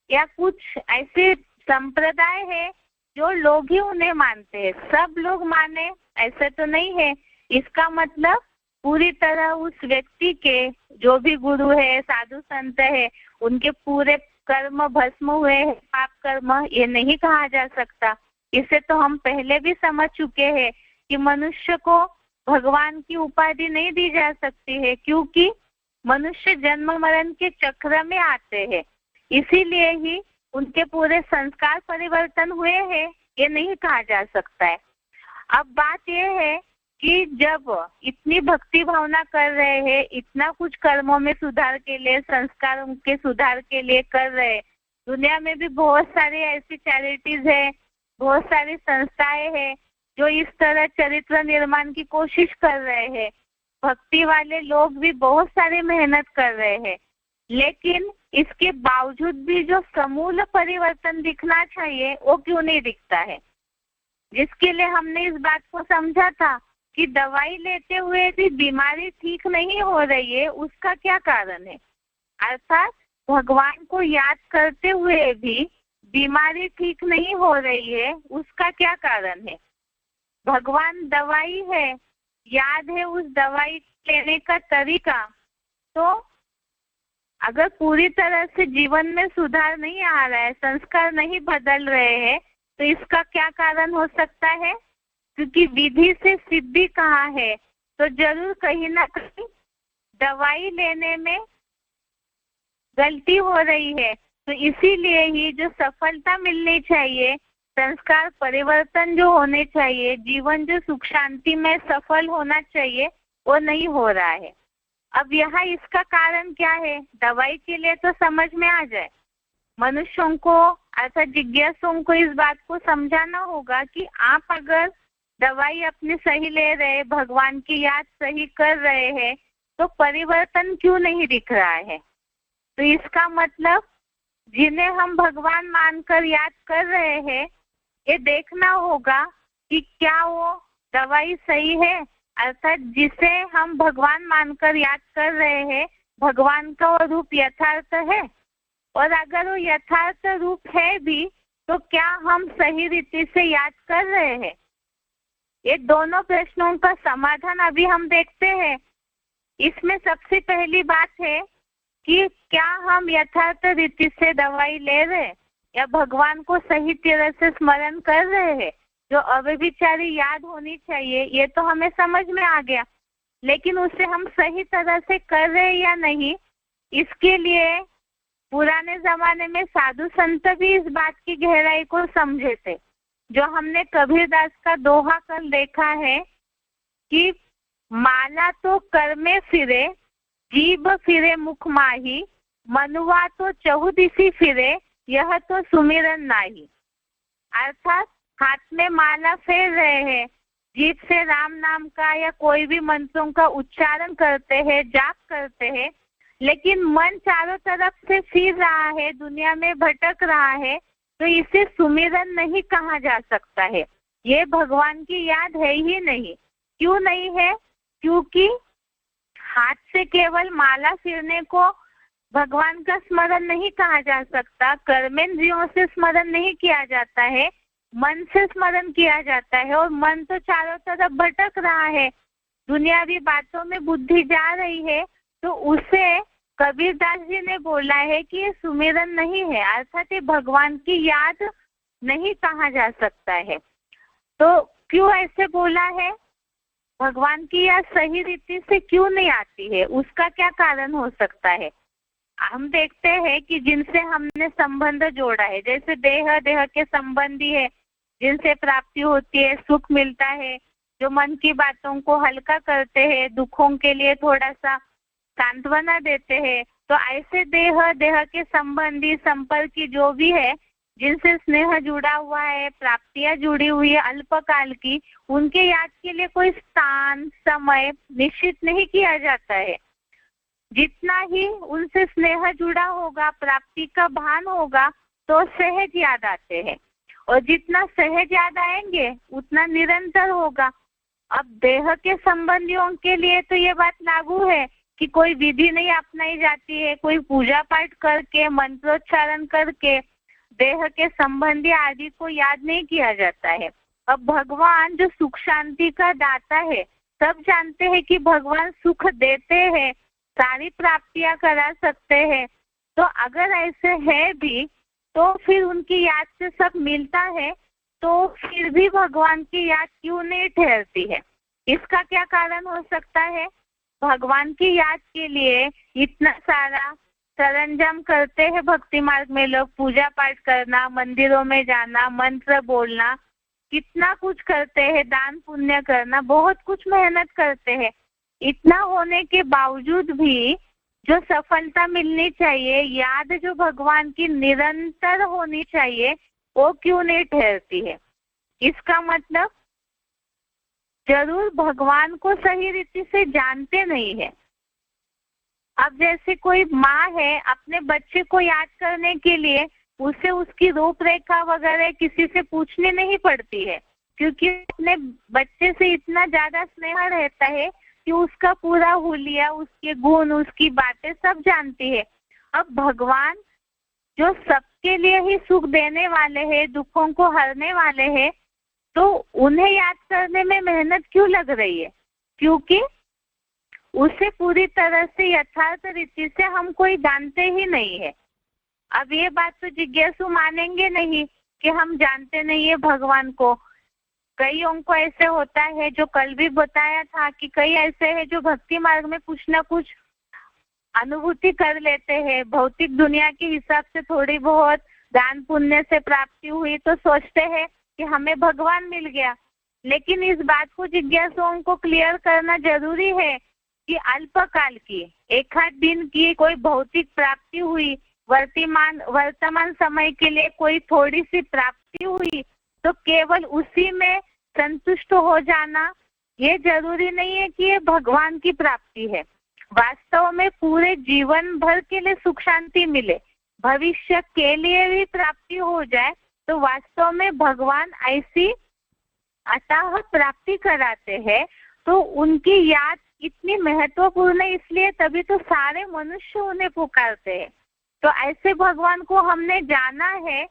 या कुछ ऐसे संप्रदाय है जो लोग ही उन्हें मानते हैं। सब लोग माने ऐसा तो नहीं है। इसका मतलब पूरी तरह उस व्यक्ति के जो भी गुरु है, साधु संत है, उनके पूरे कर्म भस्म हुए हैं, पाप कर्म, ये नहीं कहा जा सकता। इसे तो हम पहले भी समझ चुके हैं कि मनुष्य को भगवान की उपाधि नहीं दी जा सकती है, क्योंकि मनुष्य जन्म मरण के चक्र में आते हैं, इसीलिए ही उनके पूरे संस्कार परिवर्तन हुए हैं, ये नहीं कहा जा सकता है। अब बात यह है कि जब इतनी भक्ति भावना कर रहे हैं, इतना कुछ कर्मों में सुधार के लिए, संस्कारों के सुधार के लिए कर रहे हैं, दुनिया में भी बहुत सारी ऐसी चैरिटीज है, बहुत सारी संस्थाएं हैं जो इस तरह चरित्र निर्माण की कोशिश कर रहे हैं, भक्ति वाले लोग भी बहुत सारी मेहनत कर रहे हैं, लेकिन इसके बावजूद भी जो समूल परिवर्तन दिखना चाहिए वो क्यों नहीं दिखता है? जिसके लिए हमने इस बात को समझा था कि दवाई लेते हुए भी बीमारी ठीक नहीं हो रही है, उसका क्या कारण है? अर्थात भगवान को याद करते हुए भी बीमारी ठीक नहीं हो रही है, उसका क्या कारण है? भगवान दवाई है, याद है उस दवाई लेने का तरीका। तो अगर पूरी तरह से जीवन में सुधार नहीं आ रहा है, संस्कार नहीं बदल रहे हैं, तो इसका क्या कारण हो सकता है? क्योंकि विधि से सिद्धि कहाँ है, तो जरूर कहीं ना कहीं दवाई लेने में गलती हो रही है। तो इसीलिए ही जो सफलता मिलनी चाहिए, संस्कार परिवर्तन जो होने चाहिए, जीवन जो सुख शांति में सफल होना चाहिए, वो नहीं हो रहा है। अब यहाँ इसका कारण क्या है, दवाई के लिए तो समझ में आ जाए। मनुष्यों को अर्थात जिज्ञासुओं को इस बात को समझाना होगा कि आप अगर दवाई अपनी सही ले रहे, भगवान की याद सही कर रहे हैं, तो परिवर्तन क्यों नहीं दिख रहा है? तो इसका मतलब जिन्हें हम भगवान मानकर याद कर रहे हैं, ये देखना होगा कि क्या वो दवाई सही है, अर्थात जिसे हम भगवान मानकर याद कर रहे हैं, भगवान का वो रूप यथार्थ है, और अगर वो यथार्थ रूप है भी, तो क्या हम सही रीति से याद कर रहे हैं? ये दोनों प्रश्नों का समाधान अभी हम देखते हैं। इसमें सबसे पहली बात है कि क्या हम यथार्थ रीति से दवाई ले रहे हैं या भगवान को सही तरह से स्मरण कर रहे हैं। जो अव्यभिचारी याद होनी चाहिए ये तो हमें समझ में आ गया, लेकिन उसे हम सही तरह से कर रहे हैं या नहीं, इसके लिए पुराने जमाने में साधु संत भी इस बात की गहराई को समझे थे। जो हमने कबीरदास का दोहा कल देखा है कि माला तो कर में फिरे, जीभ फिरे मुख माही, मनुआ तो चहुदिसी फिरे, यह तो सुमिरन नाही। अर्थात हाथ में माला फेर रहे हैं, जीभ से राम नाम का या कोई भी मंत्रों का उच्चारण करते हैं, जाप करते हैं, लेकिन मन चारों तरफ से फिर रहा है, दुनिया में भटक रहा है, तो इसे सुमिरन नहीं कहा जा सकता है। ये भगवान की याद है ही नहीं। क्यों नहीं है? क्योंकि हाथ से केवल माला फिरने को भगवान का स्मरण नहीं कहा जा सकता, कर्मेंद्रियों से स्मरण नहीं किया जाता है, मन से स्मरण किया जाता है, और मन तो चारों तरफ भटक रहा है, दुनियावी बातों में बुद्धि जा रही है, तो उसे कबीरदास जी ने बोला है कि ये सुमिरन नहीं है, अर्थात ये भगवान की याद नहीं कहा जा सकता है। तो क्यों ऐसे बोला है? भगवान की याद सही रीति से क्यों नहीं आती है, उसका क्या कारण हो सकता है? हम देखते हैं कि जिनसे हमने संबंध जोड़ा है, जैसे देह के संबंधी है, जिनसे प्राप्ति होती है, सुख मिलता है, जो मन की बातों को हल्का करते हैं, दुखों के लिए थोड़ा सा सांत्वना देते हैं, तो ऐसे देह के संबंधी संपर्की जो भी है, जिनसे स्नेह जुड़ा हुआ है, प्राप्तियां जुड़ी हुई है अल्पकाल की, उनके याद के लिए कोई स्थान समय निश्चित नहीं किया जाता है। जितना ही उनसे स्नेह जुड़ा होगा, प्राप्ति का भान होगा, तो सहज याद आते हैं, और जितना सहज याद आएंगे उतना निरंतर होगा। अब देह के संबंधियों के लिए तो ये बात लागू है कि कोई विधि नहीं अपनाई जाती है, कोई पूजा पाठ करके मंत्रोच्चारण करके देह के संबंधी आदि को याद नहीं किया जाता है। अब भगवान जो सुख शांति का दाता है, सब जानते हैं कि भगवान सुख देते हैं, सारी प्राप्तियां करा सकते हैं, तो अगर ऐसे है भी तो फिर उनकी याद से सब मिलता है, तो फिर भी भगवान की याद क्यों नहीं ठहरती है? इसका क्या कारण हो सकता है? भगवान की याद के लिए इतना सारा सरंजाम करते हैं भक्ति मार्ग में लोग, पूजा पाठ करना, मंदिरों में जाना, मंत्र बोलना, कितना कुछ करते हैं, दान पुण्य करना, बहुत कुछ मेहनत करते हैं। इतना होने के बावजूद भी जो सफलता मिलनी चाहिए, याद जो भगवान की निरंतर होनी चाहिए, वो क्यों नहीं ठहरती है? इसका मतलब जरूर भगवान को सही रीति से जानते नहीं है। अब जैसे कोई माँ है, अपने बच्चे को याद करने के लिए उसे उसकी रूपरेखा वगैरह किसी से पूछनी नहीं पड़ती है, क्योंकि अपने बच्चे से इतना ज्यादा स्नेह रहता है कि उसका पूरा हुलिया, उसके गुण, उसकी बातें सब जानती है। अब भगवान जो सबके लिए ही सुख देने वाले हैं, दुखों को हरने वाले हैं, तो उन्हें याद करने में मेहनत क्यों लग रही है? क्योंकि उसे पूरी तरह से यथार्थ रीति से हम कोई जानते ही नहीं है। अब ये बात तो जिज्ञासु मानेंगे नहीं कि हम जानते नहीं है भगवान को। कईयों को ऐसे होता है, जो कल भी बताया था कि कई ऐसे हैं जो भक्ति मार्ग में कुछ ना कुछ अनुभूति कर लेते हैं। भौतिक दुनिया के हिसाब से थोड़ी बहुत दान पुण्य से प्राप्ति हुई तो सोचते हैं कि हमें भगवान मिल गया। लेकिन इस बात को जिज्ञासुओं को क्लियर करना जरूरी है कि अल्पकाल की, एक आध दिन की कोई भौतिक प्राप्ति हुई, वर्तमान समय के लिए कोई थोड़ी सी प्राप्ति हुई, तो केवल उसी में संतुष्ट हो जाना ये जरूरी नहीं है कि ये भगवान की प्राप्ति है। वास्तव में पूरे जीवन भर के लिए सुख शांति मिले, भविष्य के लिए भी प्राप्ति हो जाए, तो वास्तव में भगवान ऐसी अतः प्राप्ति कराते हैं। तो उनकी याद इतनी महत्वपूर्ण है, इसलिए तभी तो सारे मनुष्य उन्हें पुकारते हैं। तो ऐसे भगवान को हमने जाना है,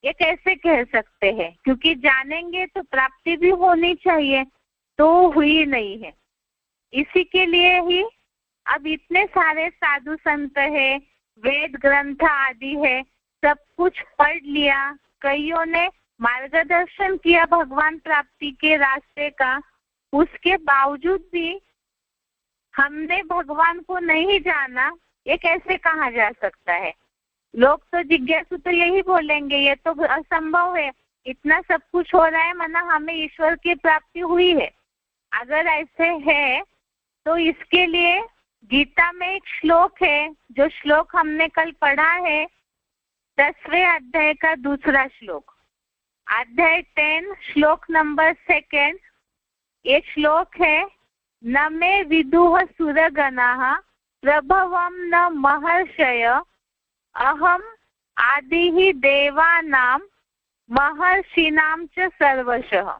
ये कैसे कह सकते हैं? क्योंकि जानेंगे तो प्राप्ति भी होनी चाहिए, तो हुई नहीं है। इसी के लिए ही अब इतने सारे साधु संत है, वेद ग्रंथ आदि है, सब कुछ पढ़ लिया, कईयों ने मार्गदर्शन किया भगवान प्राप्ति के रास्ते का, उसके बावजूद भी हमने भगवान को नहीं जाना, ये कैसे कहा जा सकता है? लोग तो जिज्ञासु तो यही बोलेंगे, ये तो असंभव है, इतना सब कुछ हो रहा है, माना हमें ईश्वर की प्राप्ति हुई है। अगर ऐसे है तो इसके लिए गीता में एक श्लोक है, जो श्लोक हमने कल पढ़ा है, 10वें अध्याय का दूसरा श्लोक, अध्याय 10 श्लोक नंबर 2। ये श्लोक है, न मे विदुः सुरगणाः प्रभवं न महर्षय अहम आदिहि देवानां महर्षिणां च सर्वशः।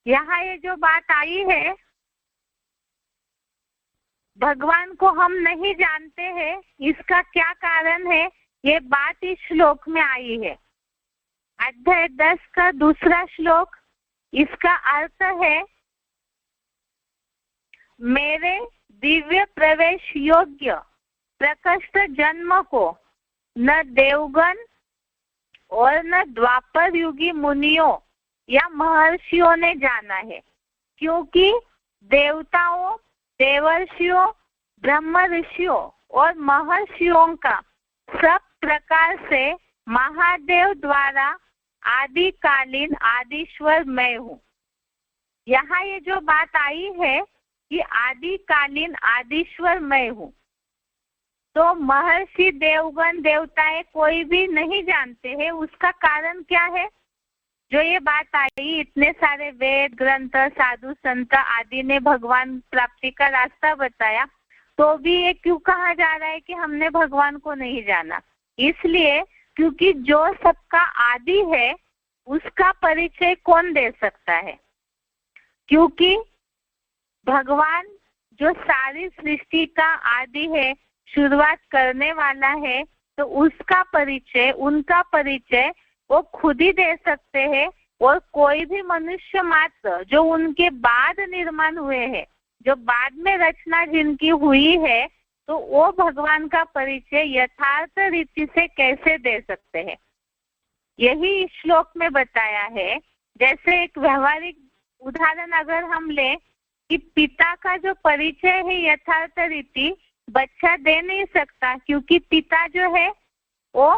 यहाँ ये जो बात आई है, भगवान को हम नहीं जानते हैं, इसका क्या कारण है, ये बात इस श्लोक में आई है। अध्याय 10 का दूसरा श्लोक, इसका अर्थ है, मेरे दिव्य प्रवेश योग्य प्रकृष्ट जन्म को न देवगण और न द्वापर युगी मुनियों या महर्षियों ने जाना है, क्योंकि देवताओं, देवर्षियों, ब्रह्म ऋषियों और महर्षियों का सब प्रकार से महादेव द्वारा आदिकालीन आदिश्वर मैं हूँ। यहाँ ये जो बात आई है कि आदिकालीन आदिश्वर मैं हूँ, तो महर्षि, देवगण, देवताएं कोई भी नहीं जानते हैं। उसका कारण क्या है? जो ये बात आई, इतने सारे वेद ग्रंथ, साधु संत आदि ने भगवान प्राप्ति का रास्ता बताया, तो भी ये क्यों कहा जा रहा है कि हमने भगवान को नहीं जाना? इसलिए क्योंकि जो सबका आदि है, उसका परिचय कौन दे सकता है? क्योंकि भगवान जो सारी सृष्टि का आदि है, शुरुआत करने वाला है, तो उसका परिचय, उनका परिचय वो खुद ही दे सकते हैं। और कोई भी मनुष्य मात्र जो उनके बाद निर्माण हुए हैं, जो बाद में रचना जिनकी हुई है, तो वो भगवान का परिचय यथार्थ रीति से कैसे दे सकते हैं? यही इस श्लोक में बताया है। जैसे एक व्यवहारिक उदाहरण अगर हम लें कि पिता का जो परिचय है यथार्थ रीति बच्चा दे नहीं सकता, क्योंकि पिता जो है वो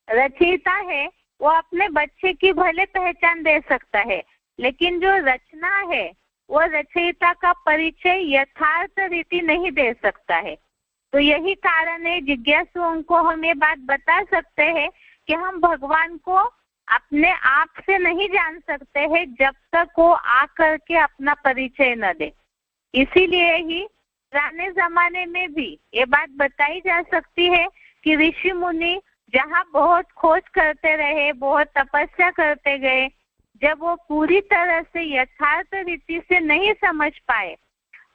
रचयिता है, वो अपने बच्चे की भले पहचान दे सकता है, लेकिन जो रचना है वो रचयिता का परिचय यथार्थ रीति नहीं दे सकता है। तो यही कारण है, जिज्ञासुओं को हम ये बात बता सकते हैं कि हम भगवान को अपने आप से नहीं जान सकते हैं जब तक वो आकर के अपना परिचय न दे। इसीलिए ही पुराने जमाने में भी ये बात बताई जा सकती है कि ऋषि मुनि जहाँ बहुत खोज करते रहे, बहुत तपस्या करते गए, जब वो पूरी तरह से यथार्थ रीति से नहीं समझ पाए,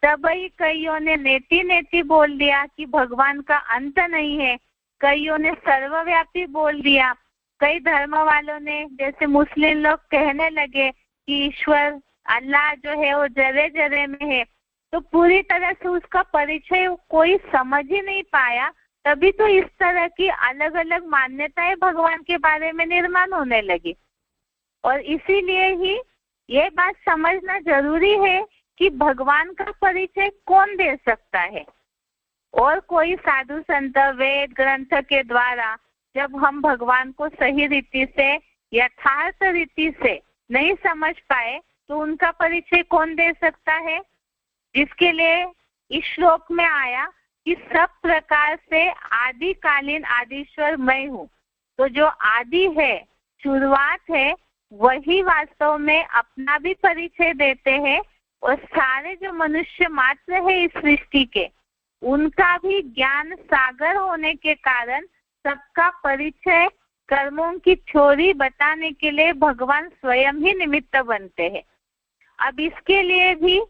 तब ही कईयों ने नेति नेति बोल दिया कि भगवान का अंत नहीं है, कईयों ने सर्वव्यापी बोल दिया, कई धर्म वालों ने, जैसे मुस्लिम लोग कहने लगे कि ईश्वर अल्लाह जो है वो जरे जरे में है। तो पूरी तरह से उसका परिचय कोई समझ ही नहीं पाया, तभी तो इस तरह की अलग अलग मान्यताएं भगवान के बारे में निर्माण होने लगी। और इसीलिए ही ये बात समझना जरूरी है कि भगवान का परिचय कौन दे सकता है। और कोई साधु संत वेद ग्रंथ के द्वारा जब हम भगवान को सही रीति से यथार्थ रीति से नहीं समझ पाए तो उनका परिचय कौन दे सकता है। जिसके लिए इस श्लोक में आया कि सब प्रकार से आदिकालीन आदिश्वर मैं हूँ। तो जो आदि है, शुरुआत है, वही वास्तव में अपना भी परिचय देते हैं और सारे जो मनुष्य मात्र है इस सृष्टि के, उनका भी ज्ञान सागर होने के कारण सबका परिचय कर्मों की थ्योरी बताने के लिए भगवान स्वयं ही निमित्त बनते हैं। अब इसके लिए भी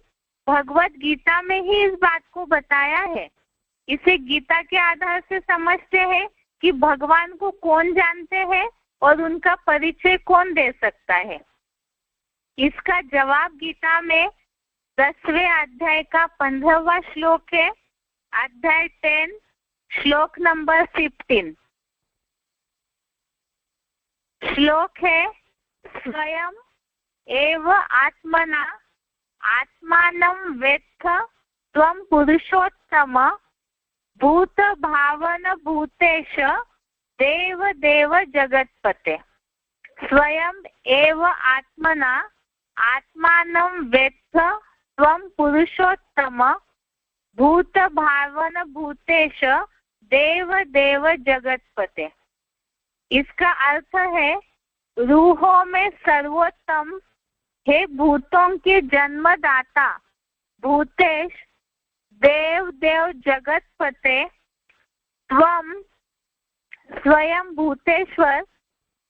भगवत गीता में ही इस बात को बताया है। इसे गीता के आधार से समझते हैं कि भगवान को कौन जानते हैं और उनका परिचय कौन दे सकता है। इसका जवाब गीता में 10वें अध्याय का 15वां श्लोक है, अध्याय 10 श्लोक नंबर 15। श्लोक है, स्वयं एव आत्मना आत्मानं वेत्थ त्वं पुरुषोत्तम भूत भावन भूतेश देव देव जगत्पते। स्वयं एव आत्मना आत्मानं वेत्थ त्वं पुरुषोत्तम भूत भावन भूतेश देव देव जगत्पते। इसका अर्थ है, रूहों में सर्वोत्तम हे भूतों के जन्मदाता भूतेश देव देव जगतपते, त्वम स्वयं भूतेश्वर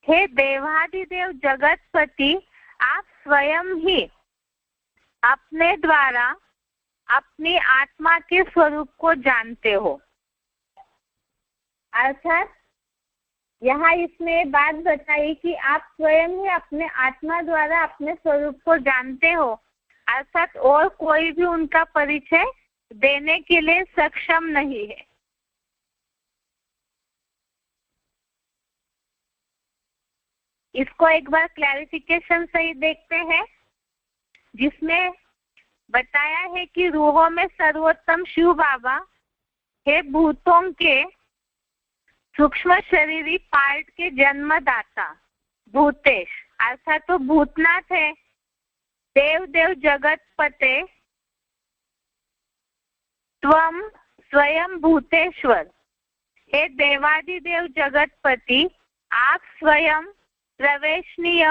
हे देवादिदेव जगतपति, आप स्वयं ही अपने द्वारा अपनी आत्मा के स्वरूप को जानते हो। अर्थात यहाँ इसमें बात बताई कि आप स्वयं ही अपने आत्मा द्वारा अपने स्वरूप को जानते हो, अर्थात और कोई भी उनका परिचय देने के लिए सक्षम नहीं है। इसको एक बार क्लैरिफिकेशन सही देखते हैं, जिसमें बताया है कि रूहों में सर्वोत्तम शिव बाबा हे भूतों के सूक्ष्म शरीरी पार्ट के जन्मदाता भूतेश, अर्थात तो भूतनाथ है। देव देव जगतपते, त्वम स्वयं भूतेश्वर हे देवादिदेव जगतपति, आप स्वयं प्रवेशनीय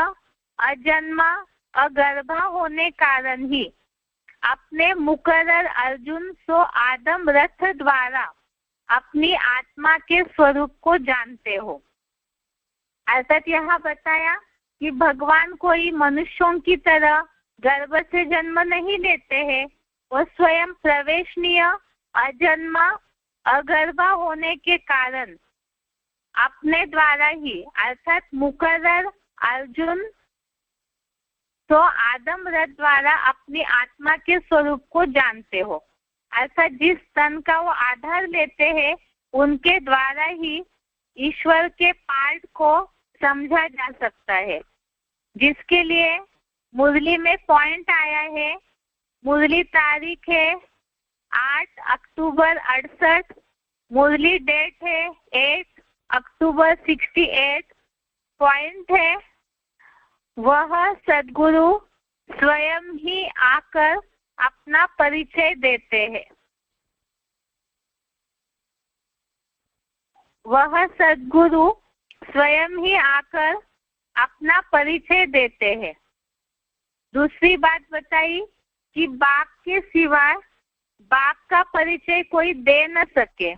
अजन्मा अगर्भा होने कारण ही अपने मुकर्रर अर्जुन सो आदम रथ द्वारा अपनी आत्मा के स्वरूप को जानते हो। अर्थात यहाँ बताया कि भगवान कोई मनुष्यों की तरह गर्भ से जन्म नहीं लेते हैं, और स्वयं प्रवेशनीय अजन्मा अगर्भा होने के कारण अपने द्वारा ही, अर्थात मुकर्रर अर्जुन तो आदम रथ द्वारा अपनी आत्मा के स्वरूप को जानते हो। अर्थात जिस तन का वो आधार लेते हैं उनके द्वारा ही ईश्वर के पार्ट को समझा जा सकता है। जिसके लिए मुरली में पॉइंट आया है, मुरली तारीख है 8 अक्टूबर 68, मुरली डेट है 8 अक्टूबर 68। पॉइंट है, वह सद्गुरु स्वयं ही आकर अपना परिचय देते हैं। वह सद्गुरु स्वयं ही आकर अपना परिचय देते हैं। दूसरी बात बताई कि बाप के सिवा बाप का परिचय कोई दे न सके,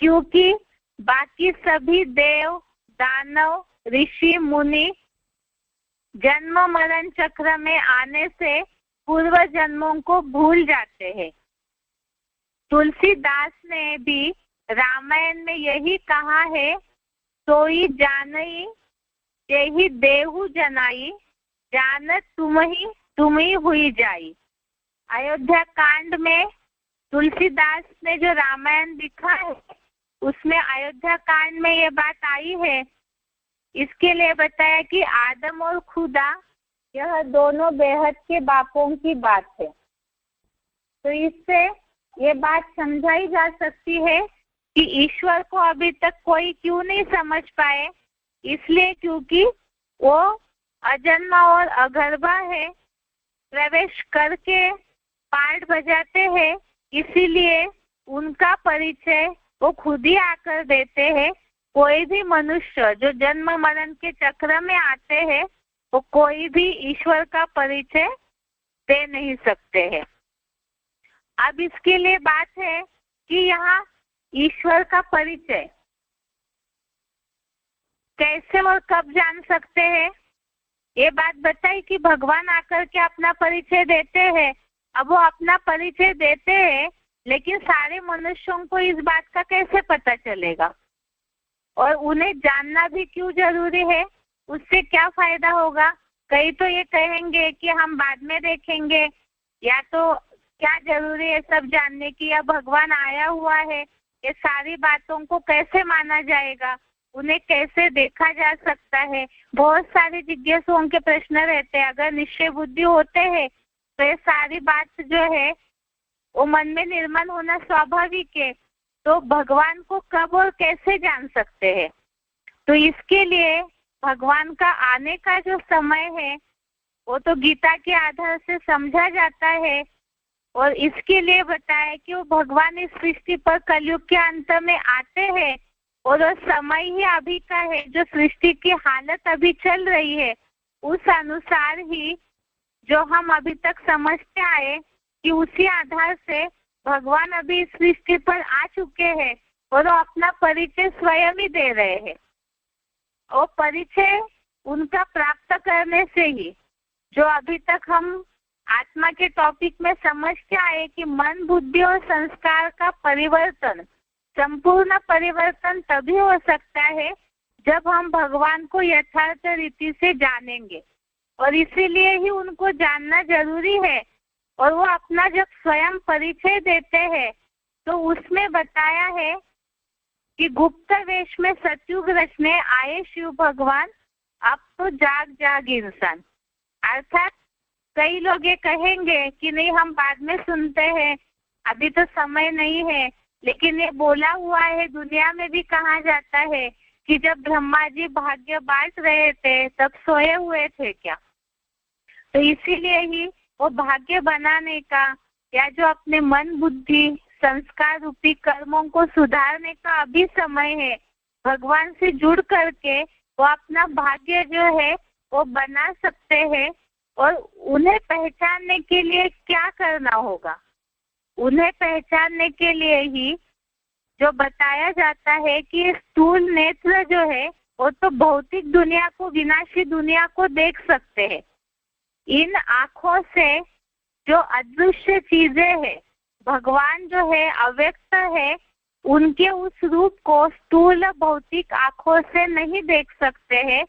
क्योंकि बाकी सभी देव दानव ऋषि मुनि जन्म मरण चक्र में आने से पूर्व जन्मों को भूल जाते हैं। तुलसीदास ने भी रामायण में यही कहा है, सोई जानई यही देहु जनाई, जानत तुम ही हुई जाई। अयोध्या कांड में तुलसीदास ने जो रामायण लिखा है उसमें अयोध्या कांड में ये बात आई है। इसके लिए बताया कि आदम और खुदा यह दोनों बेहद के बापों की बात है। तो इससे ये बात समझाई जा सकती है कि ईश्वर को अभी तक कोई क्यों नहीं समझ पाए, इसलिए क्योंकि वो अजन्मा और अगर्भा है, प्रवेश करके पार्ट बजाते हैं, इसीलिए उनका परिचय वो खुद ही आकर देते हैं। कोई भी मनुष्य जो जन्म मरण के चक्र में आते हैं वो कोई भी ईश्वर का परिचय दे नहीं सकते हैं। अब इसके लिए बात है कि यहाँ ईश्वर का परिचय कैसे और कब जान सकते हैं। ये बात बताई कि भगवान आकर के अपना परिचय देते हैं। अब वो अपना परिचय देते हैं, लेकिन सारे मनुष्यों को इस बात का कैसे पता चलेगा, और उन्हें जानना भी क्यों जरूरी है, उससे क्या फायदा होगा। कई तो ये कहेंगे कि हम बाद में देखेंगे, या तो क्या जरूरी है सब जानने की, या भगवान आया हुआ है, ये सारी बातों को कैसे माना जाएगा, उन्हें कैसे देखा जा सकता है। बहुत सारे जिज्ञासुओं के प्रश्न रहते हैं। अगर निश्चय बुद्धि होते हैं तो ये सारी बात जो है वो मन में निर्माण होना स्वाभाविक है। तो भगवान को कब और कैसे जान सकते हैं, तो इसके लिए भगवान का आने का जो समय है वो तो गीता के आधार से समझा जाता है, और इसके लिए बताया कि वो भगवान इस सृष्टि पर कलयुग के अंत में आते हैं, और वो समय ही अभी का है, जो सृष्टि की हालत अभी चल रही है उस अनुसार ही जो हम अभी तक समझते आए कि उसी आधार से भगवान अभी इस सृष्टि पर आ चुके हैं, और वो अपना परिचय स्वयं ही दे रहे हैं। वो परिचय उनका प्राप्त करने से ही जो अभी तक हम आत्मा के टॉपिक में समझते आए कि मन, बुद्धि और संस्कार का परिवर्तन, संपूर्ण परिवर्तन तभी हो सकता है जब हम भगवान को यथार्थ रीति से जानेंगे, और इसीलिए ही उनको जानना जरूरी है। और वो अपना जब स्वयं परिचय देते हैं तो उसमें बताया है कि गुप्त वेश में सतयुग रचने आए शिव भगवान, अब तो जाग जाग इंसान। अर्थात कई लोग ये कहेंगे कि नहीं हम बाद में सुनते हैं, अभी तो समय नहीं है, लेकिन ये बोला हुआ है, दुनिया में भी कहा जाता है कि जब ब्रह्मा जी भाग्य बांट रहे थे तब सोए हुए थे क्या। तो इसीलिए ही वो भाग्य बनाने का, या जो अपने मन, बुद्धि, संस्कार रूपी कर्मों को सुधारने का अभी समय है। भगवान से जुड़ करके वो अपना भाग्य जो है वो बना सकते हैं। और उन्हें पहचानने के लिए क्या करना होगा, उन्हें पहचानने के लिए ही जो बताया जाता है कि स्थूल नेत्र जो है वो तो भौतिक दुनिया को, विनाशी दुनिया को देख सकते हैं। इन आँखों से जो अदृश्य चीजें हैं, भगवान जो है अव्यक्त है, उनके उस रूप को स्थूल भौतिक आँखों से नहीं देख सकते हैं,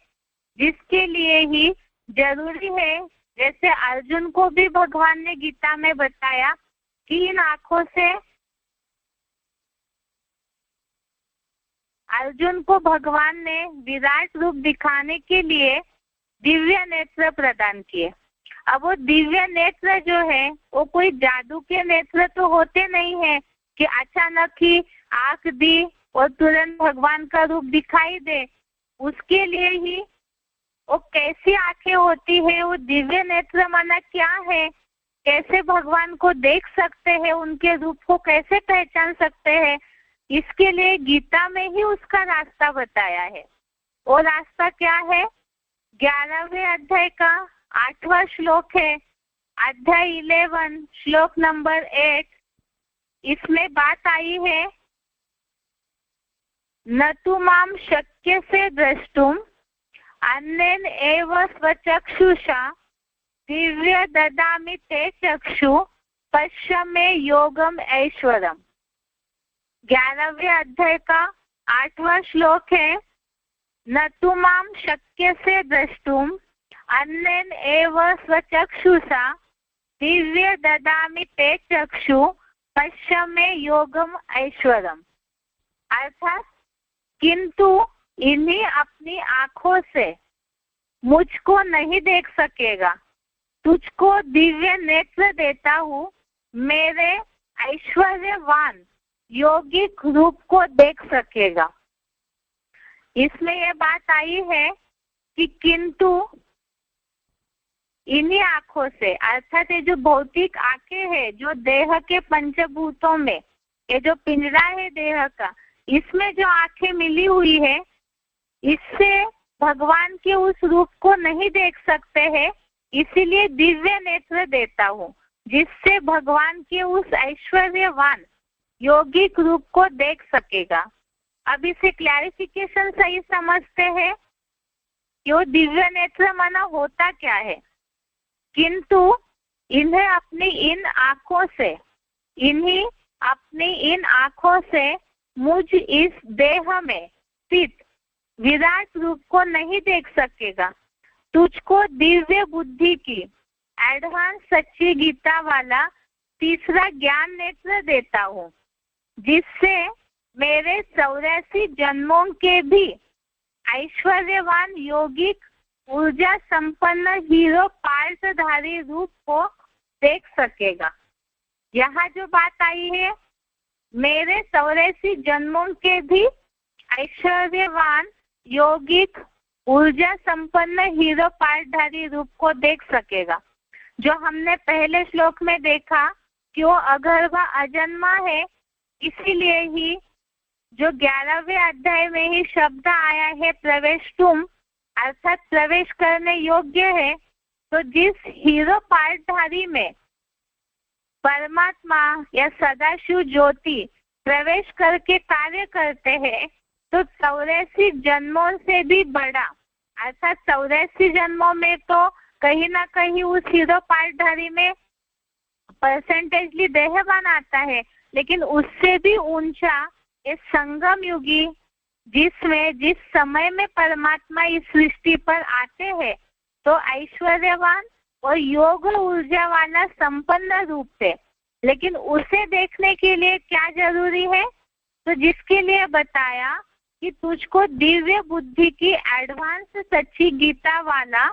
जिसके लिए ही जरूरी है, जैसे अर्जुन को भी भगवान ने गीता में बताया कि इन आँखों से अर्जुन को भगवान ने विराट रूप दिखाने के लिए दिव्य नेत्र प्रदान किए। अब वो दिव्य नेत्र जो है वो कोई जादू के नेत्र तो होते नहीं है कि अचानक ही आंख दी और तुरंत भगवान का रूप दिखाई दे। उसके लिए ही वो कैसी आंखें होती है, वो दिव्य नेत्र माना क्या है, कैसे भगवान को देख सकते हैं, उनके रूप को कैसे पहचान सकते हैं, इसके लिए गीता में ही उसका रास्ता बताया है। वो रास्ता क्या है, 11वें अध्याय का 8वां श्लोक है, अध्याय 11 श्लोक नंबर 8। इसमें बात आई है, न तु माम शक्य से द्रष्टुम अन्येन एव स्वचक्षुषा दिव्य ददामि ते चक्षु पश्य मे योगम ऐश्वरम। 11वें अध्याय का 8वां श्लोक है, न तु माम शक्य से द्रष्टुम अन्येन एव स्वचक्षुषा दिव्य ददामि ते चक्षु पश्य मे योगम ऐश्वरम। अर्थात किंतु इन्हीं अपनी आंखों से मुझको नहीं देख सकेगा, तुझको दिव्य नेत्र देता हूँ, मेरे ऐश्वर्यवान यौगिक रूप को देख सकेगा। इसमें यह बात आई है कि किंतु इन्हीं आंखों से, अर्थात ये जो भौतिक आंखें है, जो देह के पंचभूतों में, ये जो पिंजरा है देह का, इसमें जो आंखें मिली हुई है, इससे भगवान के उस रूप को नहीं देख सकते हैं, इसीलिए दिव्य नेत्र देता हूँ, जिससे भगवान के उस ऐश्वर्यवान यौगिक रूप को देख सकेगा। अब इसे क्लैरिफिकेशन सही समझते हैं कि वो दिव्य नेत्र माना होता क्या है। किंतु इन्हें अपनी इन आंखों से मुझ इस देह में स्थित विराट रूप को नहीं देख सकेगा, तुझको दिव्य बुद्धि की एडवांस सच्ची गीता वाला तीसरा ज्ञान नेत्र देता हूँ, जिससे मेरे 84 जन्मों के भी ऐश्वर्यवान यौगिक ऊर्जा संपन्न हीरो पार्थधारी रूप को देख सकेगा। यहाँ जो बात आई है, मेरे 84 जन्मों के भी ऐश्वर्यवान यौगिक ऊर्जा संपन्न हीरो पार्थधारी रूप को देख सकेगा। जो हमने पहले श्लोक में देखा कि वो अगर्भ अजन्मा है, इसीलिए ही जो 11वें अध्याय में ही शब्द आया है प्रवेष्टुम, अर्थात प्रवेश करने योग्य है। तो जिस हीरो पार्थधारी में परमात्मा या सदाशिव ज्योति प्रवेश करके कार्य करते हैं, तो 84 जन्मों से भी बड़ा, अर्थात 84 जन्मों में तो कहीं ना कहीं उस हीरो पार्थधारी में परसेंटेजली देह बनाता है, लेकिन उससे भी ऊंचा ये संगम युगी, जिस समय में परमात्मा इस सृष्टि पर आते हैं, तो ऐश्वर्यवान और योग ऊर्जा वाला संपन्न रूप से, लेकिन उसे देखने के लिए क्या जरूरी है, तो जिसके लिए बताया कि तुझको दिव्य बुद्धि की एडवांस सच्ची गीता वाला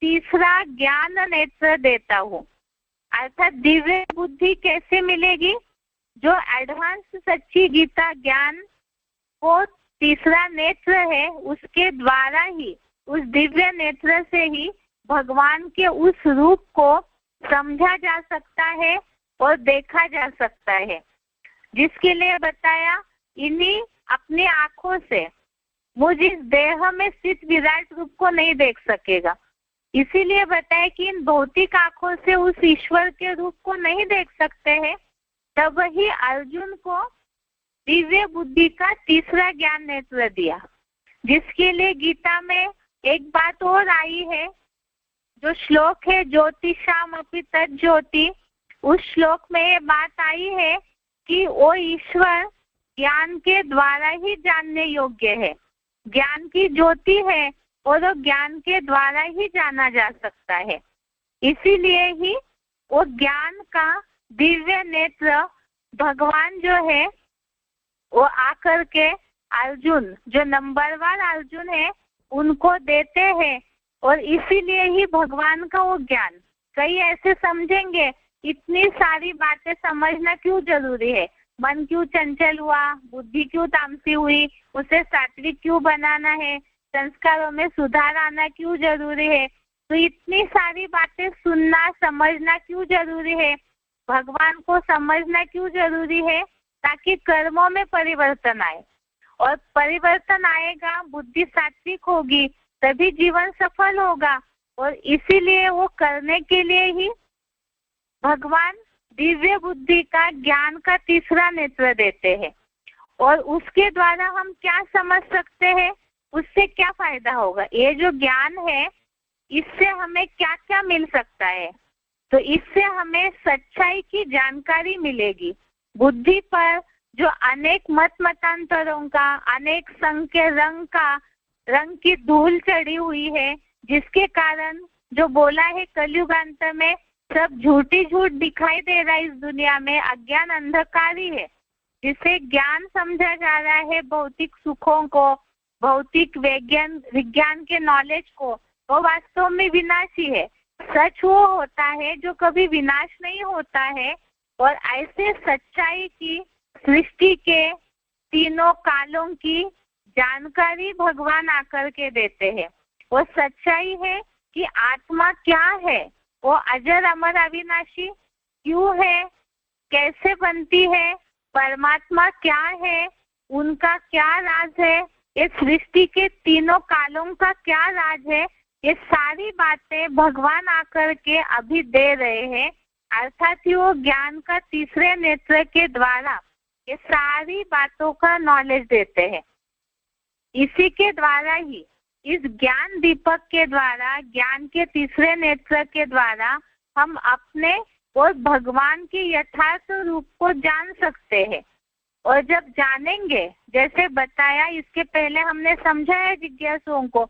तीसरा ज्ञान नेत्र देता हूँ। अर्थात दिव्य बुद्धि कैसे मिलेगी? जो एडवांस सच्ची गीता ज्ञान को तीसरा नेत्र है, उसके द्वारा ही, उस दिव्य नेत्र से ही भगवान के उस रूप को समझा जा सकता है और देखा जा सकता है। जिसके लिए बताया इन्हीं अपनी आंखों से मुझ इस देह में स्थित विराट रूप को नहीं देख सकेगा। इसीलिए बताया कि इन भौतिक आंखों से उस ईश्वर के रूप को नहीं देख सकते हैं, तब ही अर्जुन को दिव्य बुद्धि का तीसरा ज्ञान नेत्र दिया। जिसके लिए गीता में एक बात और आई है, जो श्लोक है ज्योतिषाम अपि तज्ज्योति, उस श्लोक में ये बात आई है कि वो ईश्वर ज्ञान के द्वारा ही जानने योग्य है, ज्ञान की ज्योति है और वो ज्ञान के द्वारा ही जाना जा सकता है। इसीलिए ही वो ज्ञान का दिव्य नेत्र भगवान जो है वो आकर के अर्जुन, जो नंबरवार अर्जुन है, उनको देते हैं। और इसीलिए ही भगवान का वो ज्ञान, कई ऐसे समझेंगे इतनी सारी बातें समझना क्यों जरूरी है, मन क्यों चंचल हुआ, बुद्धि क्यों तामसी हुई, उसे सात्विक क्यों बनाना है, संस्कारों में सुधार आना क्यों जरूरी है, तो इतनी सारी बातें सुनना समझना क्यों जरूरी है, भगवान को समझना क्यों जरूरी है, ताकि कर्मों में परिवर्तन आए। और परिवर्तन आएगा, बुद्धि सात्विक होगी, तभी जीवन सफल होगा। और इसीलिए वो करने के लिए ही भगवान दिव्य बुद्धि का ज्ञान का तीसरा नेत्र देते हैं। और उसके द्वारा हम क्या समझ सकते हैं, उससे क्या फायदा होगा, ये जो ज्ञान है इससे हमें क्या क्या मिल सकता है, तो इससे हमें सच्चाई की जानकारी मिलेगी। बुद्धि पर जो अनेक मत मतांतरों का, अनेक संग के रंग की धूल चढ़ी हुई है, जिसके कारण जो बोला है कलयुगांत में सब झूठी झूठ दिखाई दे रहा है, इस दुनिया में अज्ञान अंधकार ही है। जिसे ज्ञान समझा जा रहा है भौतिक सुखों को, भौतिक विज्ञान के नॉलेज को, वो वास्तव में विनाशी है। सच वो होता है जो कभी विनाश नहीं होता है। और ऐसे सच्चाई की, सृष्टि के तीनों कालों की जानकारी भगवान आकर के देते हैं। वो सच्चाई है कि आत्मा क्या है, वो अजर अमर अविनाशी क्यों है, कैसे बनती है, परमात्मा क्या है, उनका क्या राज है, ये सृष्टि के तीनों कालों का क्या राज है, ये सारी बातें भगवान आकर के अभी दे रहे हैं। अर्थात ही वो ज्ञान का तीसरे नेत्र के द्वारा ये सारी बातों का नॉलेज देते हैं। इसी के द्वारा ही, इस ज्ञान दीपक के द्वारा, ज्ञान के तीसरे नेत्र के द्वारा हम अपने और भगवान के यथार्थ रूप को जान सकते हैं। और जब जानेंगे, जैसे बताया इसके पहले हमने समझाया जिज्ञासुओं को,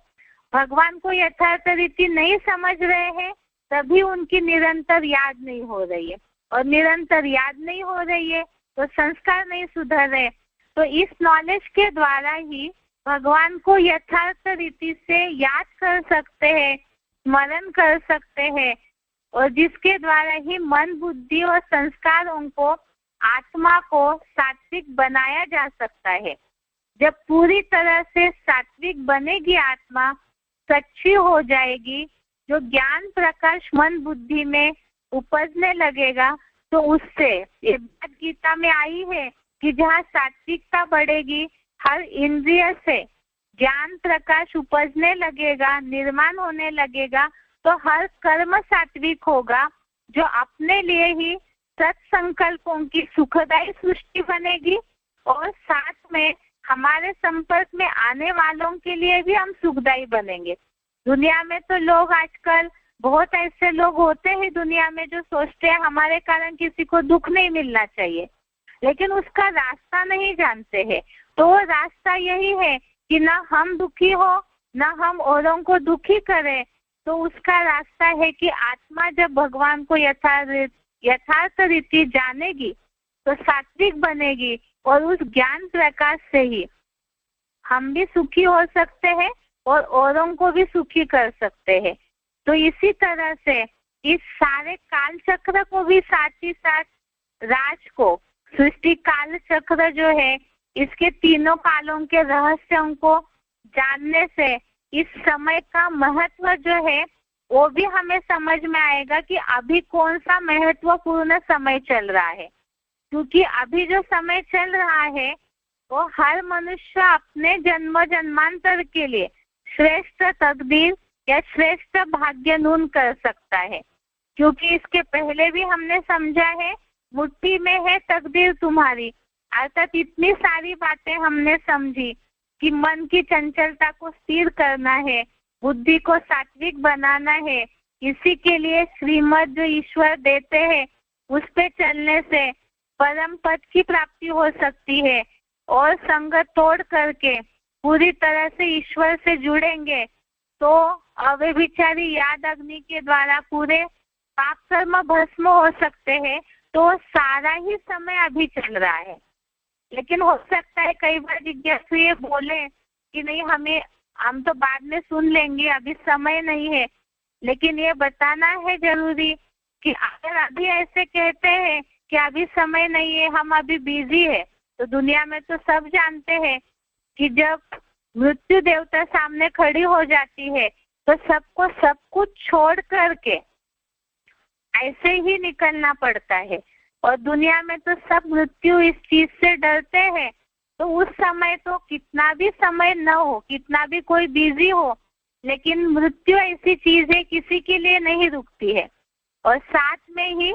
भगवान को यथार्थ रीति नहीं समझ रहे हैं, तभी उनकी निरंतर याद नहीं हो रही है। और निरंतर याद नहीं हो रही है तो संस्कार नहीं सुधर रहे। तो इस नॉलेज के द्वारा ही भगवान को यथार्थ रीति से याद कर सकते हैं, स्मरण कर सकते हैं, और जिसके द्वारा ही मन, बुद्धि और संस्कारों को, आत्मा को सात्विक बनाया जा सकता है। जब पूरी तरह से सात्विक बनेगी आत्मा, सच्ची हो जाएगी, जो ज्ञान प्रकाश मन बुद्धि में उपजने लगेगा, तो उससे ये बात गीता में आई है कि जहाँ सात्विकता बढ़ेगी, हर इंद्रिय से ज्ञान प्रकाश उपजने लगेगा, निर्माण होने लगेगा, तो हर कर्म सात्विक होगा, जो अपने लिए ही सत्संकल्पों की सुखदायी सृष्टि बनेगी, और साथ में हमारे संपर्क में आने वालों के लिए भी हम सुखदायी बनेंगे। दुनिया में तो लोग आजकल, बहुत ऐसे लोग होते हैं दुनिया में जो सोचते हैं हमारे कारण किसी को दुख नहीं मिलना चाहिए, लेकिन उसका रास्ता नहीं जानते हैं। तो वो रास्ता यही है कि ना हम दुखी हो, ना हम औरों को दुखी करें। तो उसका रास्ता है कि आत्मा जब भगवान को यथार्थ रीति जानेगी तो सात्विक बनेगी, और उस ज्ञान प्रकाश से ही हम भी सुखी हो सकते हैं और औरों को भी सुखी कर सकते हैं। तो इसी तरह से इस सारे काल चक्र को भी साथ ही साथ राज को, सृष्टि काल चक्र जो है, इसके तीनों कालों के रहस्यों को जानने से इस समय का महत्व जो है वो भी हमें समझ में आएगा कि अभी कौन सा महत्वपूर्ण समय चल रहा है। क्योंकि अभी जो समय चल रहा है वो हर मनुष्य अपने जन्म जन्मांतर के लिए श्रेष्ठ तकदीर या श्रेष्ठ भाग्य नून कर सकता है। क्योंकि इसके पहले भी हमने समझा है, मुट्ठी में है तकदीर तुम्हारी। अर्थात इतनी सारी बातें हमने समझी कि मन की चंचलता को स्थिर करना है, बुद्धि को सात्विक बनाना है। इसी के लिए श्रीमत जो ईश्वर देते हैं उस पे चलने से परम पद की प्राप्ति हो सकती है। और संग तोड़ करके पूरी तरह से ईश्वर से जुड़ेंगे तो अव्यभिचारी याद अग्नि के द्वारा पूरे पाप कर्म भस्म हो सकते हैं। तो सारा ही समय अभी चल रहा है। लेकिन हो सकता है कई बार जिज्ञासु ये बोले कि नहीं, हम तो बाद में सुन लेंगे, अभी समय नहीं है। लेकिन ये बताना है जरूरी कि अगर अभी ऐसे कहते हैं कि अभी समय नहीं है, हम अभी बिजी है, तो दुनिया में तो सब जानते हैं कि जब मृत्यु देवता सामने खड़ी हो जाती है तो सबको सब कुछ छोड़ करके ऐसे ही निकलना पड़ता है। और दुनिया में तो सब मृत्यु इस चीज से डरते हैं। तो उस समय तो कितना भी समय न हो, कितना भी कोई बिजी हो, लेकिन मृत्यु ऐसी चीज है किसी के लिए नहीं रुकती है। और साथ में ही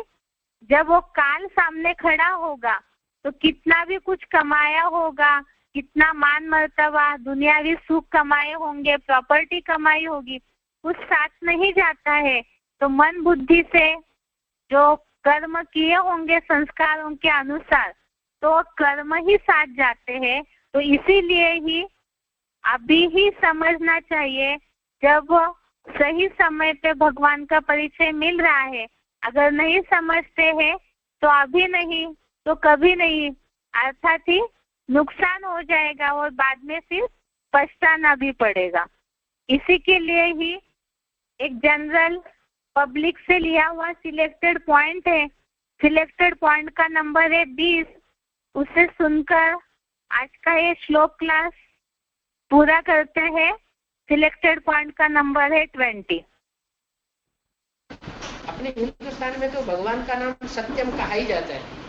जब वो काल सामने खड़ा होगा तो कितना भी कुछ कमाया होगा, कितना मान मर्तबा, दुनियावी सुख कमाए होंगे, प्रॉपर्टी कमाई होगी, कुछ साथ नहीं जाता है। तो मन बुद्धि से जो कर्म किए होंगे संस्कारों के अनुसार, तो कर्म ही साथ जाते हैं। तो इसीलिए ही अभी ही समझना चाहिए, जब सही समय पे भगवान का परिचय मिल रहा है। अगर नहीं समझते हैं तो अभी नहीं तो कभी नहीं, अर्थात ही नुकसान हो जाएगा और बाद में फिर पछताना भी पड़ेगा। इसी के लिए ही एक जनरल पब्लिक से लिया हुआ सिलेक्टेड पॉइंट है। सिलेक्टेड पॉइंट का नंबर है 20। उसे सुनकर आज का ये श्लोक क्लास पूरा करते हैं। सिलेक्टेड पॉइंट का नंबर है 20। अपने हिंदुस्तान में तो भगवान का नाम सत्यम कहा ही जाता है।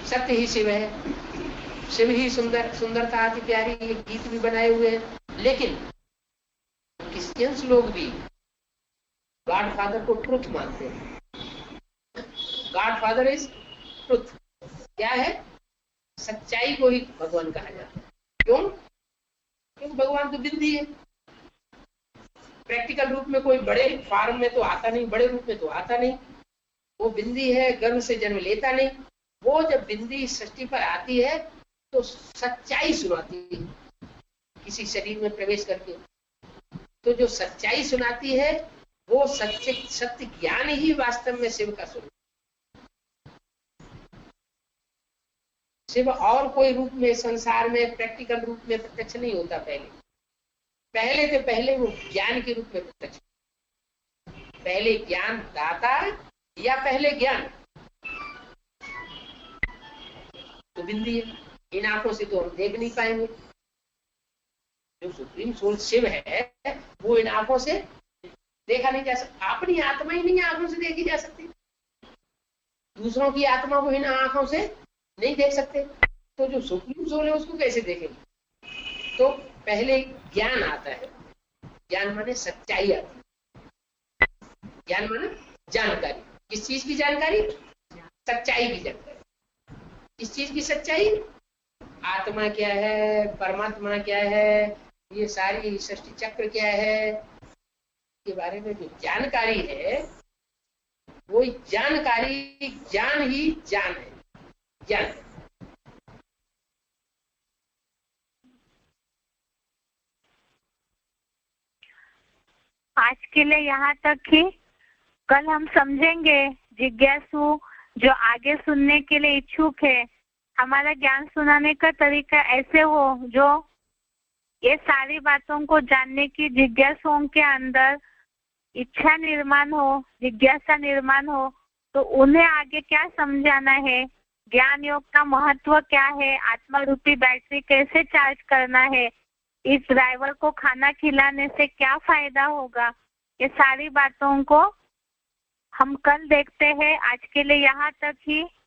सत्य ही शिव है, शिव ही सुंदर, सुंदरता अति प्यारी, ये गीत भी बनाए हुए हैं। लेकिन क्रिश्चियंस लोग भी गॉड फादर को ट्रुथ मानते हैं। God father is truth. क्या है? सच्चाई को ही भगवान कहा जाता है। क्यों? क्योंकि भगवान तो बिंदी है। प्रैक्टिकल रूप में कोई बड़े फॉर्म में तो आता नहीं, बड़े रूप में तो आता नहीं। वो बिंदी है, गर्भ से जन्म लेता नहीं। वो जब बिंदी सृष्टि पर आती है तो सच्चाई सुनाती है किसी शरीर में प्रवेश करके। तो जो सच्चाई सुनाती है वो सत्य ज्ञान ही वास्तव में शिव का स्वरूप। शिव और कोई रूप में संसार में प्रैक्टिकल रूप में प्रत्यक्ष नहीं होता। पहले वो ज्ञान के रूप में प्रत्यक्ष। पहले ज्ञान दाता या पहले ज्ञान? तो बिंदी है। इन आंखों से तो हम देख नहीं पाएंगे। जो सुप्रीम सोल शिव है वो इन आंखों से देखा नहीं जा सकता। अपनी आत्मा ही नहीं आंखों से देखी जा सकती। दूसरों की आत्मा को इन आंखों से नहीं देख सकते। तो जो सुप्रीम सोल है उसको कैसे देखेंगे? तो पहले ज्ञान आता है। ज्ञान माने सच्चाई आती है। ज्ञान माने जानकारी। किस चीज की जानकारी? सच्चाई की जानकारी। किस चीज की सच्चाई? आत्मा क्या है, परमात्मा क्या है, ये सारी सृष्टि चक्र क्या है, के बारे में जो जानकारी है वो जानकारी, ज्ञान ही जान है। ज्ञान आज के लिए यहाँ तक ही। कल हम समझेंगे जिज्ञासु जो आगे सुनने के लिए इच्छुक है, हमारा ज्ञान सुनाने का तरीका ऐसे हो जो ये सारी बातों को जानने की जिज्ञासुओं के अंदर इच्छा निर्माण हो, जिज्ञासा निर्माण हो। तो उन्हें आगे क्या समझाना है, ज्ञान योग का महत्व क्या है, आत्मा रूपी बैटरी कैसे चार्ज करना है, इस ड्राइवर को खाना खिलाने से क्या फायदा होगा, ये सारी बातों को हम कल देखते हैं। आज के लिए यहाँ तक ही।